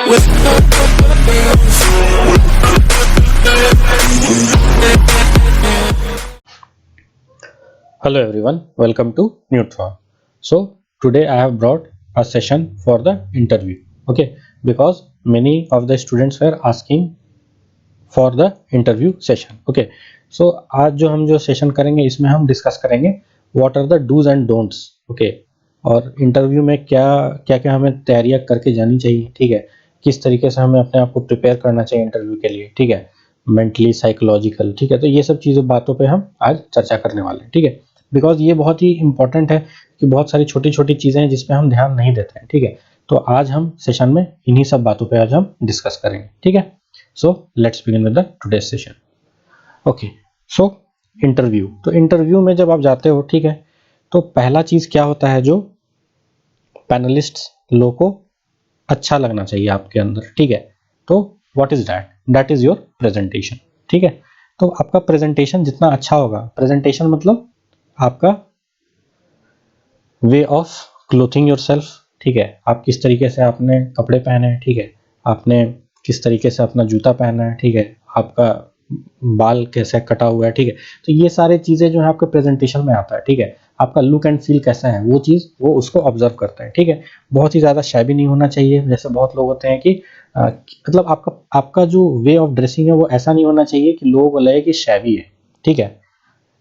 Hello everyone, welcome to Neutron. So today I have brought a session for the interview. Okay, because many of the students were asking for the interview session. Okay, so आज जो हम जो session करेंगे इसमें हम discuss करेंगे what are the do's and don'ts. Okay, और interview में क्या क्या क्या हमें तैयारियां करके जानी चाहिए. ठीक है, किस तरीके से हमें अपने आप को प्रिपेयर करना चाहिए इंटरव्यू के लिए. ठीक है, मेंटली साइकोलॉजिकल. ठीक है, तो ये सब चीज़ों बातों पे हम आज चर्चा करने वाले हैं. ठीक है, बिकॉज ये बहुत ही इंपॉर्टेंट है कि बहुत सारी छोटी छोटी चीज़ें हैं जिसपे हम ध्यान नहीं देते हैं. ठीक है, तो आज हम सेशन में इन्हीं सब बातों पे आज हम डिस्कस करेंगे. ठीक है, so let's begin with the today's session. Okay, so interview. तो इंटरव्यू में जब आप जाते हो, ठीक है, तो पहला चीज़ क्या होता है, जो पैनलिस्ट लोगों को अच्छा लगना चाहिए आपके अंदर. ठीक है, तो what is that? That is your presentation. ठीक है, तो आपका प्रेजेंटेशन जितना अच्छा होगा, प्रेजेंटेशन मतलब आपका वे ऑफ क्लोथिंग योरसेल्फ. ठीक है, आप किस तरीके से आपने कपड़े पहने हैं. ठीक है, आपने किस तरीके से अपना जूता पहना है. ठीक है, आपका बाल कैसे कटा हुआ है. ठीक है, तो ये सारे चीज़ें जो है आपके प्रेजेंटेशन में आता है. ठीक है, आपका लुक एंड फील कैसा है, वो चीज़ वो उसको ऑब्जर्व करता है. ठीक है, बहुत ही ज़्यादा शैबी नहीं होना चाहिए. जैसे बहुत लोग होते हैं कि मतलब आपका जो वे ऑफ ड्रेसिंग है वो ऐसा नहीं होना चाहिए कि लोगों को लगे कि शैबी है. ठीक है,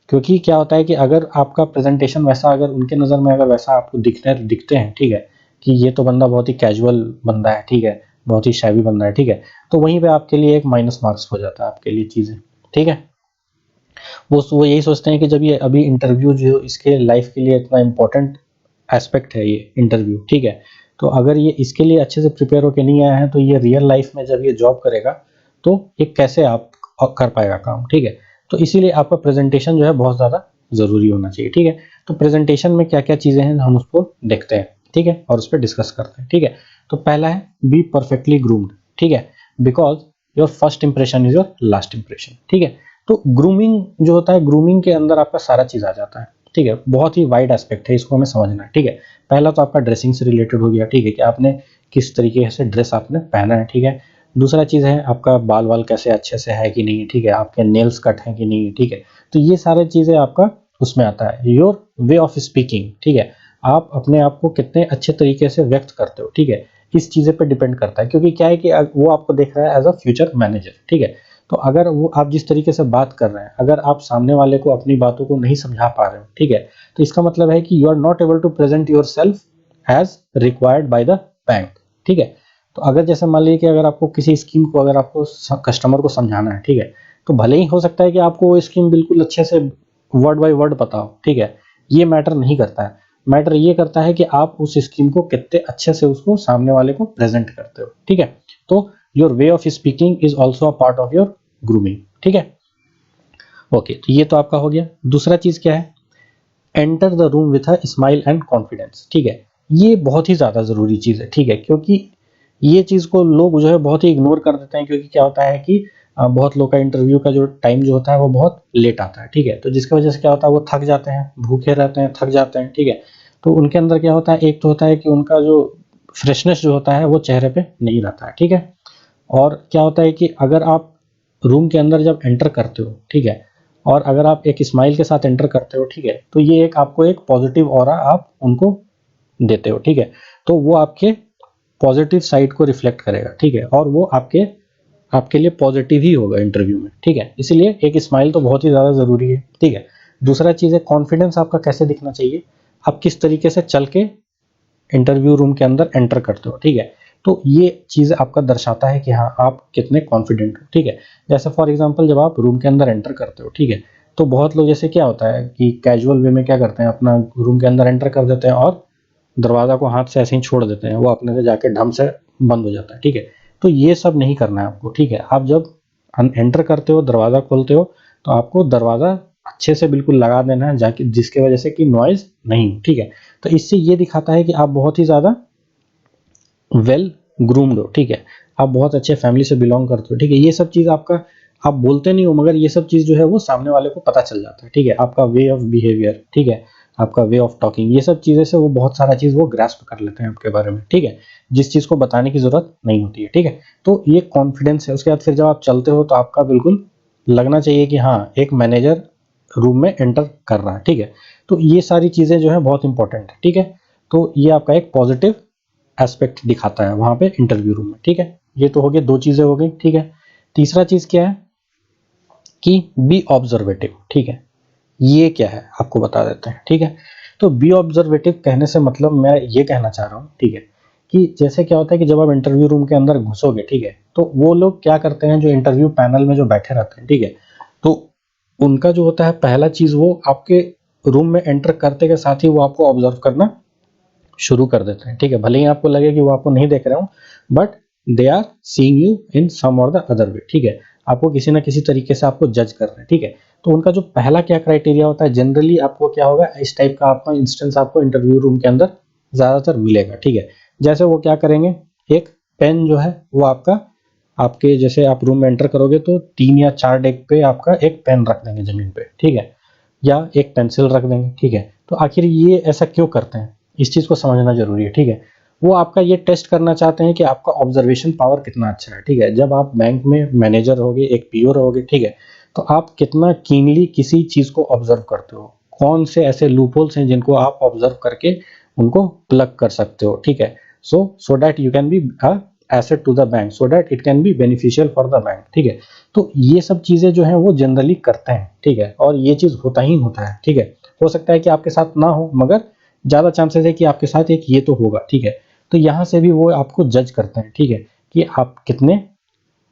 क्योंकि क्या होता है कि अगर आपका प्रेजेंटेशन वैसा, अगर उनके नज़र में अगर वैसा आपको दिखते हैं, ठीक है, कि ये तो बंदा बहुत ही कैजुअल बंदा है. ठीक है, बहुत ही शैबी बंदा है. ठीक है, तो वहीं पे आपके लिए एक माइनस मार्क्स हो जाता है आपके लिए चीज़ें. ठीक है, वो यही सोचते हैं कि जब ये अभी इंटरव्यू जो इसके लाइफ के लिए इतना इम्पोर्टेंट एस्पेक्ट है ये इंटरव्यू. ठीक है, तो अगर ये इसके लिए अच्छे से प्रिपेयर होकर नहीं आया है, तो ये रियल लाइफ में जब ये जॉब करेगा तो ये कैसे आप कर पाएगा काम. ठीक है, तो इसीलिए आपका प्रेजेंटेशन जो है बहुत ज़्यादा ज़रूरी होना चाहिए. ठीक है, तो प्रेजेंटेशन में क्या क्या चीज़ें हैं हम उसको देखते हैं. ठीक है, और उस पर डिस्कस करते हैं. ठीक है, तो पहला है बी परफेक्टली ग्रूम्ड. ठीक है, because your first impression is your last impression. ठीक है, तो ग्रूमिंग जो होता है, ग्रूमिंग के अंदर आपका सारा चीज़ आ जाता है. ठीक है, बहुत ही वाइड एस्पेक्ट है, इसको हमें समझना है. ठीक है, पहला तो आपका ड्रेसिंग से रिलेटेड हो गया. ठीक है, कि आपने किस तरीके से ड्रेस आपने पहना है. ठीक है, दूसरा चीज़ है आपका बाल वाल कैसे अच्छे से है कि नहीं. ठीक है, आपके नेल्स कट हैं कि नहीं. ठीक है, तो ये सारे चीज़ें आपका उसमें आता है. Your way of speaking. ठीक है, आप अपने आप को कितने अच्छे तरीके से व्यक्त करते हो. ठीक है, इस चीज़ें पे डिपेंड करता है, क्योंकि क्या है कि वो आपको देख रहा है एज अ फ्यूचर मैनेजर. ठीक है, तो अगर वो आप जिस तरीके से बात कर रहे हैं, अगर आप सामने वाले को अपनी बातों को नहीं समझा पा रहे हो, ठीक है, तो इसका मतलब है कि you are not able to present yourself as required by the bank. ठीक है, तो अगर जैसे मान लीजिए कि अगर आपको किसी स्कीम को अगर आपको कस्टमर को समझाना है, ठीक है, तो भले ही हो सकता है कि आपको वो स्कीम बिल्कुल अच्छे से वर्ड बाय वर्ड पता हो. ठीक है, ये मैटर नहीं करता है. मैटर ये करता है कि आप उस स्कीम को कितने अच्छे से उसको सामने वाले को प्रेजेंट करते हो. ठीक है, तो your way of speaking is also a part of your grooming. ठीक है, ओके, तो ये तो आपका हो गया. दूसरा चीज क्या है, enter the room with a smile and confidence. ठीक है, ये बहुत ही ज्यादा जरूरी चीज है. ठीक है, क्योंकि ये चीज को लोग जो है बहुत ही इग्नोर कर देते हैं, क्योंकि क्या होता है कि बहुत लोग का इंटरव्यू का जो टाइम जो होता है वो बहुत लेट आता है. ठीक है, तो जिसकी वजह से क्या होता है, वो थक जाते हैं, भूखे रहते हैं, थक जाते हैं. ठीक है, तो उनके अंदर क्या होता है, एक तो होता है कि उनका जो फ्रेशनेस जो होता है वो चेहरे पे नहीं रहता है. ठीक है, और क्या होता है कि अगर आप रूम के अंदर जब एंटर करते हो, ठीक है, और अगर आप एक स्माइल के साथ एंटर करते हो, ठीक है, तो ये एक आपको एक पॉजिटिव ऑरा आप उनको देते हो. ठीक है, तो वो आपके पॉजिटिव साइड को रिफ्लेक्ट करेगा. ठीक है, और वो आपके लिए पॉजिटिव ही होगा इंटरव्यू में. ठीक है, इसलिए एक स्माइल तो बहुत ही ज़्यादा ज़रूरी है. ठीक है, दूसरा चीज़ है कॉन्फिडेंस आपका कैसे दिखना चाहिए, आप किस तरीके से चल के इंटरव्यू रूम के अंदर एंटर करते हो. ठीक है, तो ये चीज़ आपका दर्शाता है कि हाँ आप कितने कॉन्फिडेंट हो. ठीक है, जैसे फॉर एग्जांपल जब आप रूम के अंदर एंटर करते हो, ठीक है, तो बहुत लोग जैसे क्या होता है कि कैजुअल वे में क्या करते हैं, अपना रूम के अंदर एंटर कर देते हैं और दरवाज़ा को हाथ से ऐसे ही छोड़ देते हैं, वो अपने से जाके ढम से बंद हो जाता है. ठीक है, तो ये सब नहीं करना है आपको. ठीक है, आप जब एंटर करते हो, दरवाज़ा खोलते हो, तो आपको दरवाज़ा अच्छे से बिल्कुल लगा देना है, जाके जिसके वजह से कि नॉइज़ नहीं. ठीक है, तो इससे ये दिखाता है कि आप बहुत ही ज़्यादा वेल ग्रूम्ड हो. ठीक है, आप बहुत अच्छे फैमिली से बिलोंग करते हो. ठीक है, ये सब चीज़ आपका, आप बोलते नहीं हो मगर ये सब चीज़ जो है वो सामने वाले को पता चल जाता है. ठीक है, आपका वे ऑफ बिहेवियर. ठीक है, आपका वे ऑफ टॉकिंग, ये सब चीज़ें से वो बहुत सारा चीज़ वो ग्रास्प कर लेते हैं आपके बारे में, ठीक है, जिस चीज़ को बताने की ज़रूरत नहीं होती है, ठीक है। तो ये कॉन्फिडेंस है। उसके बाद फिर जब आप चलते हो तो आपका बिल्कुल लगना चाहिए कि हाँ, एक मैनेजर रूम में एंटर कर रहा है, ठीक है। तो ये सारी चीज़ें जो है बहुत इंपॉर्टेंट है, ठीक है। तो ये आपका एक पॉजिटिव एस्पेक्ट दिखाता है वहाँ पे इंटरव्यू रूम में, ठीक है। ये तो हो गया, 2 चीज़ें हो गई, ठीक है। तीसरा चीज़ क्या है कि बी ऑब्जर्वेटिव, ठीक है। ये क्या है आपको बता देते हैं, ठीक है। तो बी ऑब्जर्वेटिव कहने से मतलब मैं ये कहना चाह रहा हूँ, ठीक है, कि जैसे क्या होता है कि जब आप इंटरव्यू रूम के अंदर घुसोगे, ठीक है, तो वो लोग क्या करते हैं जो इंटरव्यू पैनल में जो बैठे रहते हैं, ठीक है, तो उनका जो होता है पहला चीज़ वो आपके रूम में एंटर करते के साथ ही वो आपको ऑब्जर्व करना शुरू कर देते हैं, ठीक है। भले ही आपको लगे कि वो आपको नहीं देख रहे हो, but they are seeing you in some और द अदर वे, ठीक है। आपको किसी ना किसी तरीके से आपको जज कर रहे हैं, ठीक है। तो उनका जो पहला क्या क्राइटेरिया होता है, जनरली आपको क्या होगा, इस टाइप का आपका इंस्टेंस आपको इंटरव्यू रूम के अंदर ज़्यादातर मिलेगा, ठीक है। जैसे वो क्या करेंगे, एक पेन जो है वो आपका, आपके जैसे आप रूम में एंटर करोगे तो 3 या 4 डेस्क पे आपका एक पेन रख देंगे ज़मीन पे, ठीक है, या एक पेंसिल रख देंगे, ठीक है। तो आखिर ये ऐसा क्यों करते हैं, इस चीज़ को समझना ज़रूरी है, ठीक है। वो आपका ये टेस्ट करना चाहते हैं कि आपका ऑब्जर्वेशन पावर कितना अच्छा है, ठीक है। जब आप बैंक में मैनेजर होगे, एक पीओ रहोगे, ठीक है, तो आप कितना कीनली किसी चीज़ को ऑब्जर्व करते हो, कौन से ऐसे लूपहोल्स हैं जिनको आप ऑब्जर्व करके उनको प्लग कर सकते हो, ठीक है। So that you can be a asset to the bank, so that it can be beneficial for the bank, ठीक है। तो ये सब चीज़ें जो हैं वो जनरली करते हैं, ठीक है, और ये चीज़ होता ही होता है, ठीक है। हो सकता है कि आपके साथ ना हो, मगर ज़्यादा चांसेस है कि आपके साथ एक ये तो होगा, ठीक है। तो यहाँ से भी वो आपको जज करते हैं, ठीक है, कि आप कितने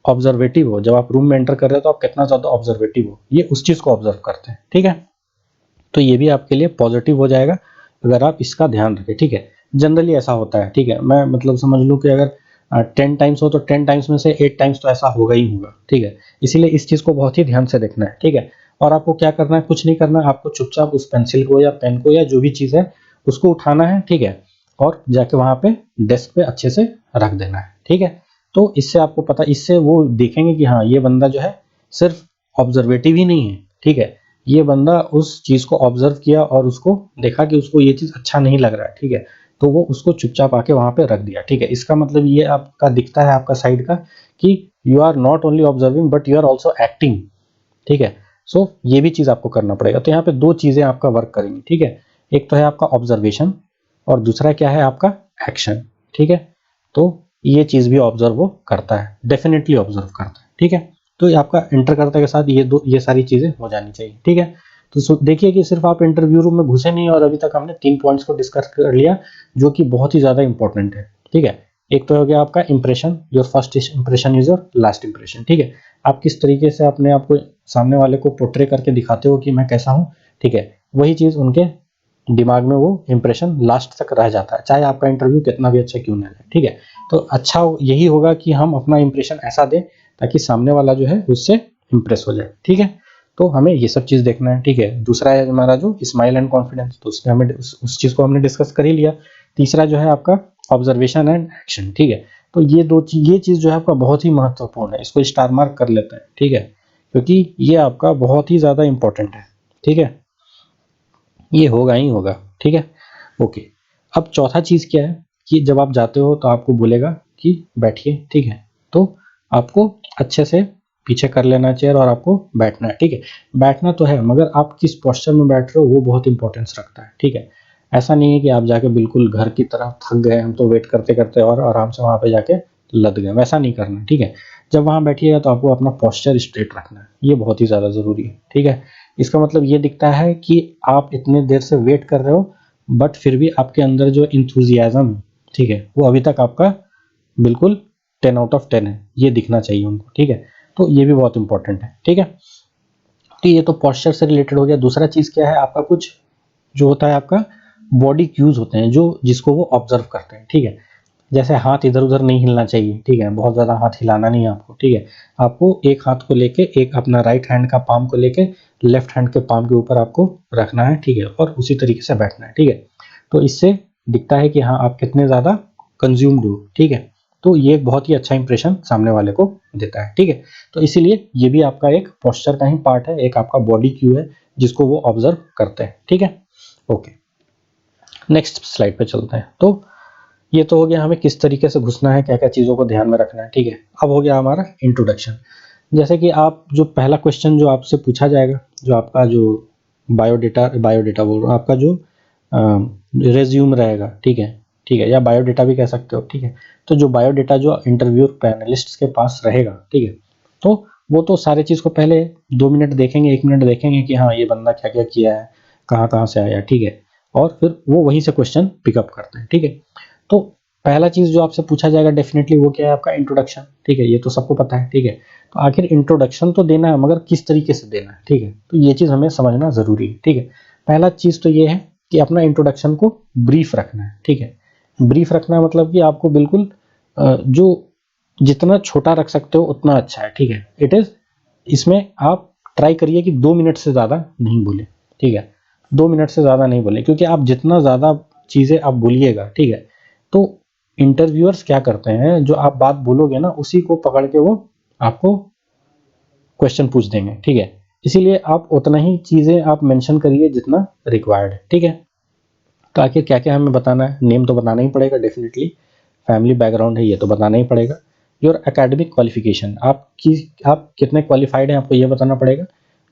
ऑब्जर्वेटिव हो। जब आप रूम में एंटर कर रहे हो तो आप कितना ज़्यादा ऑब्जर्वेटिव हो, ये उस चीज़ को ऑब्जर्व करते हैं, ठीक है। तो ये भी आपके लिए पॉजिटिव हो जाएगा अगर आप इसका ध्यान रखें, ठीक है। जनरली ऐसा होता है, ठीक है। मैं मतलब समझ लूँ कि अगर 10 टाइम्स हो तो 10 टाइम्स में से 8 टाइम्स तो ऐसा होगा ही होगा, ठीक है। इसीलिए इस चीज़ को बहुत ही ध्यान से देखना है, ठीक है। और आपको क्या करना है, कुछ नहीं करना है, आपको चुपचाप उस पेंसिल को या पेन को या जो भी चीज़ है उसको उठाना है, ठीक है, और जाके वहाँ पे डेस्क पे अच्छे से रख देना है, ठीक है। तो इससे आपको पता, इससे वो देखेंगे कि हाँ, ये बंदा जो है सिर्फ ऑब्जर्वेटिव ही नहीं है, ठीक है, ये बंदा उस चीज़ को ऑब्जर्व किया और उसको देखा कि उसको ये चीज़ अच्छा नहीं लग रहा है, ठीक है, तो वो उसको चुपचाप आके वहाँ पे रख दिया, ठीक है। इसका मतलब ये आपका दिखता है आपका साइड का कि you are not only observing but you are also acting, ठीक है। सो ये भी चीज़ आपको करना पड़ेगा। तो यहाँ पे 2 चीज़ें आपका वर्क करेंगी, ठीक है। एक तो है आपका ऑब्जर्वेशन और दूसरा क्या है आपका एक्शन, ठीक है। तो ये चीज़ भी ऑब्जर्व वो करता है, डेफिनेटली ऑब्जर्व करता है, ठीक है। तो ये आपका एंटर करते के साथ ये सारी चीज़ें हो जानी चाहिए, ठीक है। तो देखिए कि सिर्फ आप इंटरव्यू रूम में घुसे नहीं और अभी तक हमने 3 पॉइंट्स को डिस्कस कर लिया जो कि बहुत ही ज़्यादा इंपॉर्टेंट है, ठीक है। एक तो हो गया आपका impression, your first impression is your last impression, ठीक है। आप किस तरीके से अपने आप को सामने वाले को पोर्ट्रे करके दिखाते हो कि मैं कैसा हूँ, ठीक है, वही चीज़ उनके दिमाग में वो इंप्रेशन लास्ट तक रह जाता है, चाहे आपका इंटरव्यू कितना भी अच्छा क्यों ना जाए, ठीक है। तो अच्छा यही होगा कि हम अपना इंप्रेशन ऐसा दें ताकि सामने वाला जो है उससे इंप्रेस हो जाए, ठीक है। तो हमें ये सब चीज़ देखना है, ठीक है। दूसरा है हमारा जो स्माइल एंड कॉन्फिडेंस, तो उसमें हमें उस चीज़ को हमने डिस्कस कर ही लिया। तीसरा जो है आपका ऑब्जर्वेशन एंड एक्शन, ठीक है। तो ये चीज़ जो है आपका बहुत ही महत्वपूर्ण है, इसको स्टार मार्क कर लेते हैं, ठीक है, क्योंकि ये आपका बहुत ही ज़्यादा इंपॉर्टेंट है, ठीक है। ये होगा ही होगा, ठीक है, ओके। अब चौथा चीज़ क्या है कि जब आप जाते हो तो आपको बोलेगा कि बैठिए, ठीक है। तो आपको अच्छे से पीछे कर लेना चेयर और आपको बैठना है, ठीक है। बैठना तो है मगर आप किस पोस्चर में बैठ रहे हो वो बहुत इंपॉर्टेंस रखता है, ठीक है। ऐसा नहीं है कि आप जाके बिल्कुल घर की तरह थक गए, हम तो वेट करते करते और आराम से वहाँ पे जाके लद गए, वैसा नहीं करना, ठीक है। जब वहाँ बैठिएगा तो आपको अपना पोस्चर स्ट्रेट रखना है, ये बहुत ही ज़्यादा ज़रूरी है, ठीक है। इसका मतलब ये दिखता है कि आप इतने देर से वेट कर रहे हो बट फिर भी आपके अंदर जो इंथुजियाज्म है, ठीक है, वो अभी तक आपका बिल्कुल 10 आउट ऑफ 10 है, ये दिखना चाहिए उनको, ठीक है। तो ये भी बहुत इंपॉर्टेंट है, ठीक है। तो ये तो पोस्चर से रिलेटेड हो गया। दूसरा चीज़ क्या है आपका, कुछ जो होता है आपका बॉडी क्यूज होते हैं जो जिसको वो ऑब्जर्व करते हैं, ठीक है। जैसे हाथ इधर उधर नहीं हिलना चाहिए, ठीक है, बहुत ज़्यादा हाथ हिलाना नहीं है आपको, ठीक है। आपको एक हाथ को लेके, एक अपना राइट हैंड का पाम को लेके लेफ्ट हैंड के पाम के ऊपर आपको रखना है, ठीक है, और उसी तरीके से बैठना है, ठीक है। तो इससे दिखता है कि हाँ आप कितने ज़्यादा कंज्यूम्ड हो, ठीक है। तो ये एक बहुत ही अच्छा इंप्रेशन सामने वाले को देता है, ठीक है। तो इसीलिए ये भी आपका एक पोस्चर का ही पार्ट है, एक आपका बॉडी क्यू है जिसको वो ऑब्जर्व करते हैं, ठीक है। ओके, नेक्स्ट स्लाइड पे चलते हैं। तो ये तो हो गया हमें किस तरीके से घुसना है, क्या क्या चीज़ों को ध्यान में रखना है, ठीक है। अब हो गया हमारा इंट्रोडक्शन। जैसे कि आप जो पहला क्वेश्चन जो आपसे पूछा जाएगा, जो आपका जो बायोडेटा बोल रहा हूँ, आपका जो रेज्यूम रहेगा, ठीक है, या बायोडेटा भी कह सकते हो, ठीक है। तो जो बायोडेटा जो इंटरव्यू पैनलिस्ट्स के पास रहेगा, ठीक है, तो वो तो सारे चीज़ को पहले 2 मिनट देखेंगे, 1 मिनट देखेंगे कि हाँ ये बंदा क्या क्या किया है, कहाँ कहाँ से आया, ठीक है, और फिर वो वहीं से क्वेश्चन पिकअप करते हैं, ठीक है। तो पहला चीज़ जो आपसे पूछा जाएगा डेफिनेटली वो क्या है, आपका इंट्रोडक्शन, ठीक है, ये तो सबको पता है, ठीक है। तो आखिर इंट्रोडक्शन तो देना है, मगर किस तरीके से देना है, ठीक है, तो ये चीज़ हमें समझना ज़रूरी है, ठीक है। पहला चीज़ तो ये है कि अपना इंट्रोडक्शन को ब्रीफ रखना है, ठीक है। ब्रीफ रखना मतलब कि आपको बिल्कुल जो जितना छोटा रख सकते हो उतना अच्छा है, ठीक है। इट इज़, इसमें आप ट्राई करिए कि 2 मिनट से ज़्यादा नहीं बोले, ठीक है, 2 मिनट से ज़्यादा नहीं बोले, क्योंकि आप जितना ज़्यादा चीज़ें आप बोलिएगा, ठीक है, तो इंटरव्यूअर्स क्या करते हैं, जो आप बात बोलोगे ना उसी को पकड़ के वो आपको क्वेश्चन पूछ देंगे, ठीक है। इसीलिए आप उतना ही चीज़ें आप मेंशन करिए जितना रिक्वायर्ड है, ठीक है। तो आखिर क्या क्या हमें बताना है, नेम तो बताना ही पड़ेगा डेफिनेटली, फैमिली बैकग्राउंड है ये तो बताना ही पड़ेगा, योर एकेडमिक क्वालिफिकेशन, आप कितने क्वालिफाइड हैं आपको ये बताना पड़ेगा,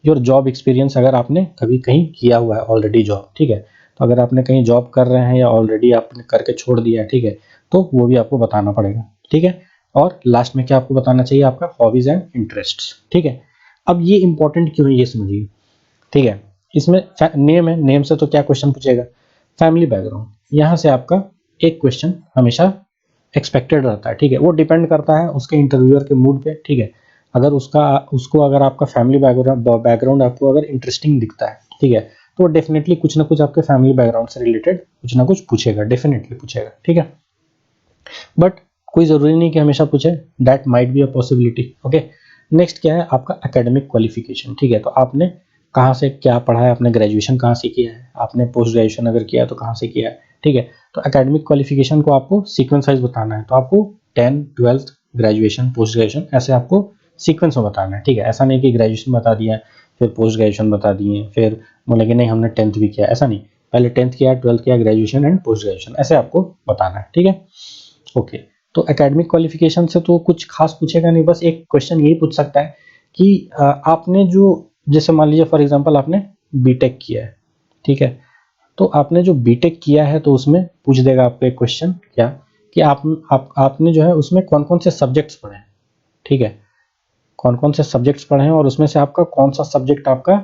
योर जॉब एक्सपीरियंस, अगर आपने कभी कहीं किया हुआ है ऑलरेडी जॉब, ठीक है, तो अगर आपने कहीं जॉब कर रहे हैं या ऑलरेडी आपने करके छोड़ दिया है, ठीक है, तो वो भी आपको बताना पड़ेगा, ठीक है। और लास्ट में क्या आपको बताना चाहिए, आपका हॉबीज एंड इंटरेस्ट्स, ठीक है। अब ये इंपॉर्टेंट क्यों है ये समझिए, ठीक है। इसमें नेम है, नेम से तो क्या क्वेश्चन पूछेगा, फैमिली बैकग्राउंड, यहाँ से आपका एक क्वेश्चन हमेशा एक्सपेक्टेड रहता है, ठीक है। वो डिपेंड करता है उसके इंटरव्यूअर के मूड पे, ठीक है। अगर उसको अगर आपका फैमिली बैकग्राउंड आपको अगर इंटरेस्टिंग दिखता है, ठीक है, तो वो डेफिनेटली कुछ ना कुछ आपके फैमिली बैकग्राउंड से रिलेटेड कुछ ना कुछ पूछेगा, डेफिनेटली पूछेगा, ठीक है। बट कोई ज़रूरी नहीं कि हमेशा पूछे, that might be a possibility, okay. Next क्या है, आपका एकेडमिक क्वालिफिकेशन, ठीक है। तो आपने कहाँ से क्या पढ़ा है, आपने ग्रेजुएशन कहाँ से किया है, आपने पोस्ट ग्रेजुएशन अगर किया है तो कहाँ से किया है, ठीक है। तो एकेडमिक क्वालिफिकेशन को आपको सीक्वेंस वाइज बताना है, तो आपको 10, 12th, ग्रेजुएशन, पोस्ट ग्रेजुएशन, ऐसे आपको सीक्वेंस में बताना है, ठीक है। ऐसा नहीं कि ग्रेजुएशन बता दिया फिर पोस्ट ग्रेजुएशन बता दिए फिर बोले कि नहीं हमने 10th भी किया, ऐसा नहीं, पहले 10th किया, 12th किया, ग्रेजुएशन एंड पोस्ट ग्रेजुएशन, ऐसे आपको बताना है, ठीक है। ओके, तो एकेडमिक क्वालिफिकेशन से तो कुछ खास पूछेगा नहीं, बस एक क्वेश्चन यही पूछ सकता है कि आपने जो, जैसे मान लीजिए फॉर एग्जांपल आपने बीटेक किया है, ठीक है, तो आपने जो बीटेक किया है तो उसमें पूछ देगा आपको एक क्वेश्चन क्या कि आपने जो है उसमें कौन कौन से सब्जेक्ट्स पढ़े हैं, ठीक है, कौन कौन से सब्जेक्ट्स पढ़े हैं और उसमें से आपका कौन सा सब्जेक्ट आपका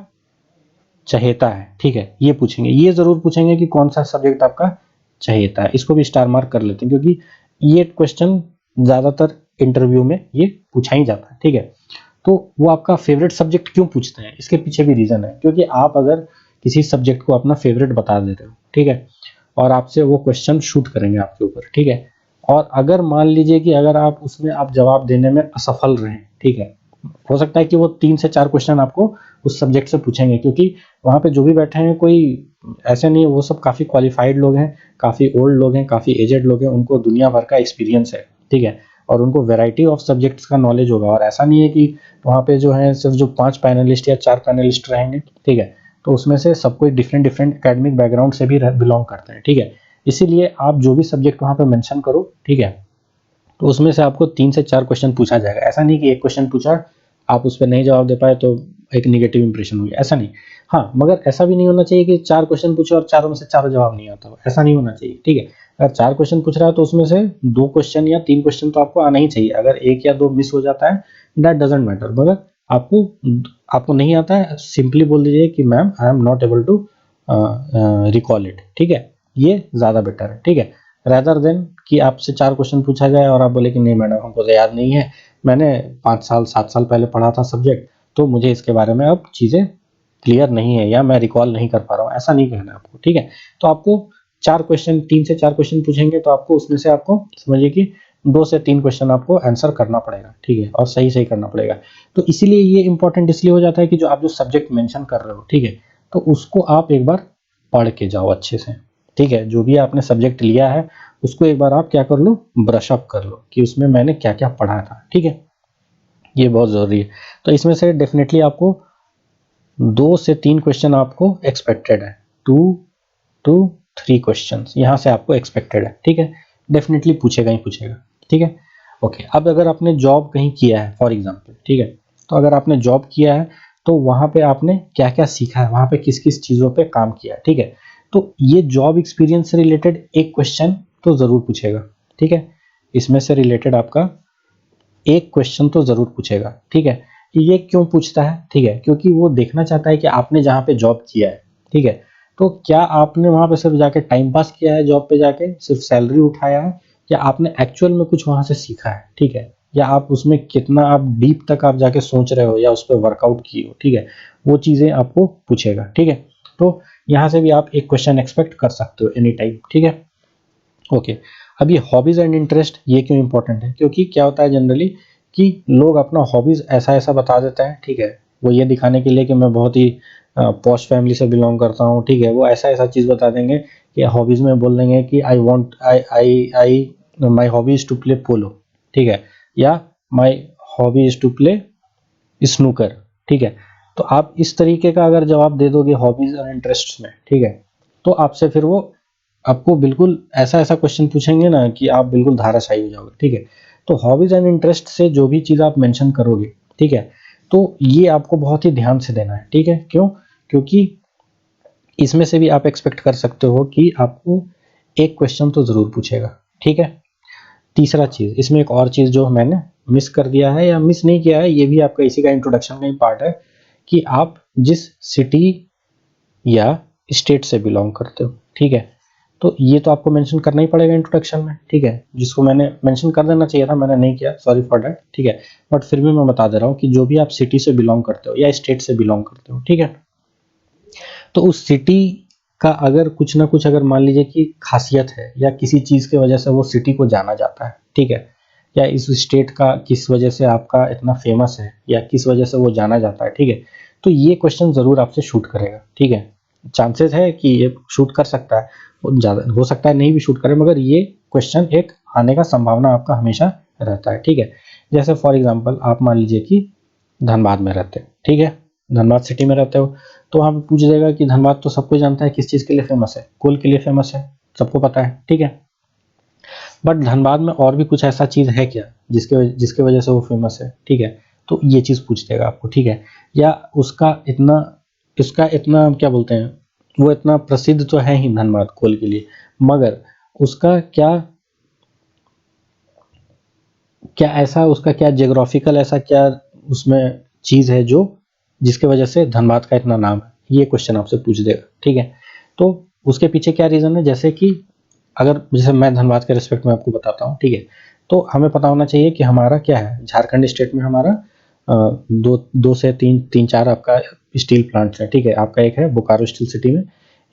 चहेता है, ठीक है, ये पूछेंगे, ये जरूर पूछेंगे कि कौन सा सब्जेक्ट आपका चहेता है। इसको भी स्टार मार्क कर लेते हैं क्योंकि ये क्वेश्चन ज्यादातर इंटरव्यू में ये पूछा ही जाता है, ठीक है। तो वो आपका फेवरेट सब्जेक्ट क्यों पूछते हैं, इसके पीछे भी रीजन है, क्योंकि आप अगर किसी सब्जेक्ट को अपना फेवरेट बता दे रहे हो, ठीक है, और आपसे वो क्वेश्चन शूट करेंगे आपके ऊपर, ठीक है, और अगर मान लीजिए कि अगर आप उसमें आप जवाब देने में असफल रहे, ठीक है, हो सकता है कि वो 3 से 4 क्वेश्चन आपको उस सब्जेक्ट से पूछेंगे, क्योंकि वहाँ पे जो भी बैठे हैं कोई ऐसे नहीं है, वो सब काफ़ी क्वालिफाइड लोग हैं, काफ़ी ओल्ड लोग हैं, काफ़ी एजेड लोग हैं, उनको दुनिया भर का एक्सपीरियंस है, ठीक है, और उनको वैरायटी ऑफ सब्जेक्ट्स का नॉलेज होगा, और ऐसा नहीं है कि वहाँ पे जो है सिर्फ जो 5 पैनलिस्ट या 4 पैनलिस्ट रहेंगे, ठीक है, तो उसमें से सब कोई डिफरेंट डिफरेंट एकेडमिक बैकग्राउंड से भी बिलोंग करते हैं, ठीक है। इसीलिए आप जो भी सब्जेक्ट वहाँ पे मेंशन करो, ठीक है, तो उसमें से आपको 3 से 4 क्वेश्चन पूछा जाएगा, ऐसा नहीं कि एक क्वेश्चन पूछा आप उस पर नहीं जवाब दे पाए तो एक निगेटिव इंप्रेशन हो गया, ऐसा नहीं। हाँ, मगर ऐसा भी नहीं होना चाहिए कि 4 क्वेश्चन पूछे और चारों में से चारों जवाब नहीं आता हो, ऐसा नहीं होना चाहिए, ठीक है। अगर 4 क्वेश्चन पूछ रहा है तो उसमें से 2 क्वेश्चन या 3 क्वेश्चन तो आपको आना ही चाहिए, अगर 1 या 2 मिस हो जाता है दैट डजंट मैटर, मगर आपको आपको नहीं आता है सिंपली बोल दीजिए कि ma'am I am not able to recall it, ठीक है, ये ज़्यादा बेटर है, ठीक है, रेदर देन कि आपसे 4 क्वेश्चन पूछा जाए और आप बोले कि नहीं मैडम हमको तो याद नहीं है, मैंने 5 साल 7 साल पहले पढ़ा था सब्जेक्ट, तो मुझे इसके बारे में अब चीज़ें क्लियर नहीं है या मैं रिकॉल नहीं कर पा रहा हूँ, ऐसा नहीं कहना है आपको, ठीक है। तो आपको 4 क्वेश्चन, 3 से 4 क्वेश्चन पूछेंगे तो आपको उसमें से आपको समझिए कि 2 से 3 क्वेश्चन आपको आंसर करना पड़ेगा, ठीक है, और सही सही करना पड़ेगा। तो इसीलिए ये इंपॉर्टेंट इसलिए हो जाता है कि जो आप जो सब्जेक्ट मेंशन कर रहे हो, ठीक है, तो उसको आप एक बार पढ़ के जाओ अच्छे से, ठीक है, जो भी आपने सब्जेक्ट लिया है उसको एक बार आप क्या कर लो, ब्रश अप कर लो कि उसमें मैंने क्या क्या पढ़ा था, ठीक है, ये बहुत ज़रूरी है। तो इसमें से डेफिनेटली आपको 2 से 3 क्वेश्चन आपको एक्सपेक्टेड है, 2 2-3 क्वेश्चंस यहाँ से आपको एक्सपेक्टेड है, ठीक है, डेफिनेटली पूछेगा ही पूछेगा, ठीक है। ओके, अब अगर आपने जॉब कहीं किया है फॉर एग्जांपल, ठीक है, तो अगर आपने जॉब किया है तो वहाँ पे आपने क्या क्या सीखा है, वहाँ पे किस किस चीज़ों पे काम किया है, ठीक है, तो ये जॉब एक्सपीरियंस से रिलेटेड एक क्वेश्चन तो ज़रूर पूछेगा, ठीक है, इसमें से रिलेटेड आपका एक क्वेश्चन तो ज़रूर पूछेगा, ठीक है। ये क्यों पूछता है, ठीक है, क्योंकि वो देखना चाहता है कि आपने जहाँ पे जॉब किया है, ठीक है, तो क्या आपने वहाँ पे सिर्फ जाके टाइम पास किया है, जॉब पे जाके सिर्फ सैलरी उठाया है, या आपने एक्चुअल में कुछ वहाँ से सीखा है, ठीक है, या आप उसमें कितना आप डीप तक आप जाके सोच रहे हो या उस पर वर्कआउट किए हो, ठीक है, वो चीज़ें आपको पूछेगा, ठीक है। तो यहाँ से भी आप एक क्वेश्चन एक्सपेक्ट कर सकते हो एनी टाइम, ठीक है। ओके, अब ये हॉबीज एंड इंटरेस्ट ये क्यों इंपॉर्टेंट है, क्योंकि क्या होता है जनरली कि लोग अपना हॉबीज ऐसा ऐसा बता देते हैं, ठीक है, वो ये दिखाने के लिए कि मैं बहुत ही पॉश फैमिली से बिलोंग करता हूँ, ठीक है, वो ऐसा ऐसा चीज़ बता देंगे कि हॉबीज में बोल देंगे कि I my hobby is to play polo, ठीक है, या my hobby is to play snooker, ठीक है। तो आप इस तरीके का अगर जवाब दे दोगे हॉबीज और इंटरेस्ट में, ठीक है, तो आपसे फिर वो आपको बिल्कुल ऐसा ऐसा क्वेश्चन पूछेंगे ना कि आप बिल्कुल धाराशायी हो जाओगे, ठीक है। तो हॉबीज एंड इंटरेस्ट से जो भी चीज़ आप मेंशन करोगे, ठीक है, तो ये आपको बहुत ही ध्यान से देना है, ठीक है, क्यों, क्योंकि इसमें से भी आप एक्सपेक्ट कर सकते हो कि आपको एक क्वेश्चन तो ज़रूर पूछेगा, ठीक है। तीसरा चीज़, इसमें एक और चीज़ जो मैंने मिस कर दिया है या मिस नहीं किया है, ये भी आपका इसी का इंट्रोडक्शन का ही पार्ट है कि आप जिस सिटी या स्टेट से बिलोंग करते हो, ठीक है, तो ये तो आपको मेंशन करना ही पड़ेगा इंट्रोडक्शन में, ठीक है, जिसको मैंने मेंशन कर देना चाहिए था, मैंने नहीं किया, सॉरी फॉर दैट, ठीक है, बट फिर भी मैं बता दे रहा हूँ कि जो भी आप सिटी से बिलोंग करते हो या स्टेट से बिलोंग करते हो, ठीक है, तो उस सिटी का अगर कुछ ना कुछ अगर मान लीजिए कि खासियत है या किसी चीज़ की वजह से वो सिटी को जाना जाता है, ठीक है, या इस स्टेट का किस वजह से आपका इतना फेमस है या किस वजह से वो जाना जाता है, ठीक है, तो ये क्वेश्चन ज़रूर आपसे शूट करेगा, ठीक है, चांसेस है कि ये शूट कर सकता है, ज़्यादा हो सकता है नहीं भी शूट करे, मगर ये क्वेश्चन एक आने का संभावना आपका हमेशा रहता है, ठीक है। जैसे फॉर एग्जाम्पल आप मान लीजिए कि धनबाद में रहते हैं, ठीक है, धनबाद सिटी में रहते हो, तो वहाँ पे पूछ जाएगा कि धनबाद तो सबको जानता है किस चीज़ के लिए फेमस है, कोल के लिए फेमस है, सबको पता है, ठीक है, बट धनबाद में और भी कुछ ऐसा चीज़ है क्या जिसके वजह से वो फेमस है, ठीक है, तो ये चीज़ पूछ देगा आपको, ठीक है, या उसका इतना क्या बोलते हैं, वो इतना प्रसिद्ध तो है ही धनबाद कोल के लिए, मगर उसका क्या क्या ऐसा उसका क्या जियोग्राफिकल ऐसा क्या उसमें चीज़ है जो जिसके वजह से धनबाद का इतना नाम है, ये क्वेश्चन आपसे पूछ देगा, ठीक है। तो उसके पीछे क्या रीज़न है, जैसे कि अगर जैसे मैं धनबाद के रिस्पेक्ट में आपको बताता हूँ, ठीक है, तो हमें पता होना चाहिए कि हमारा क्या है, झारखंड स्टेट में हमारा दो से तीन चार आपका स्टील प्लांट्स है, ठीक है, आपका एक है बोकारो स्टील सिटी में,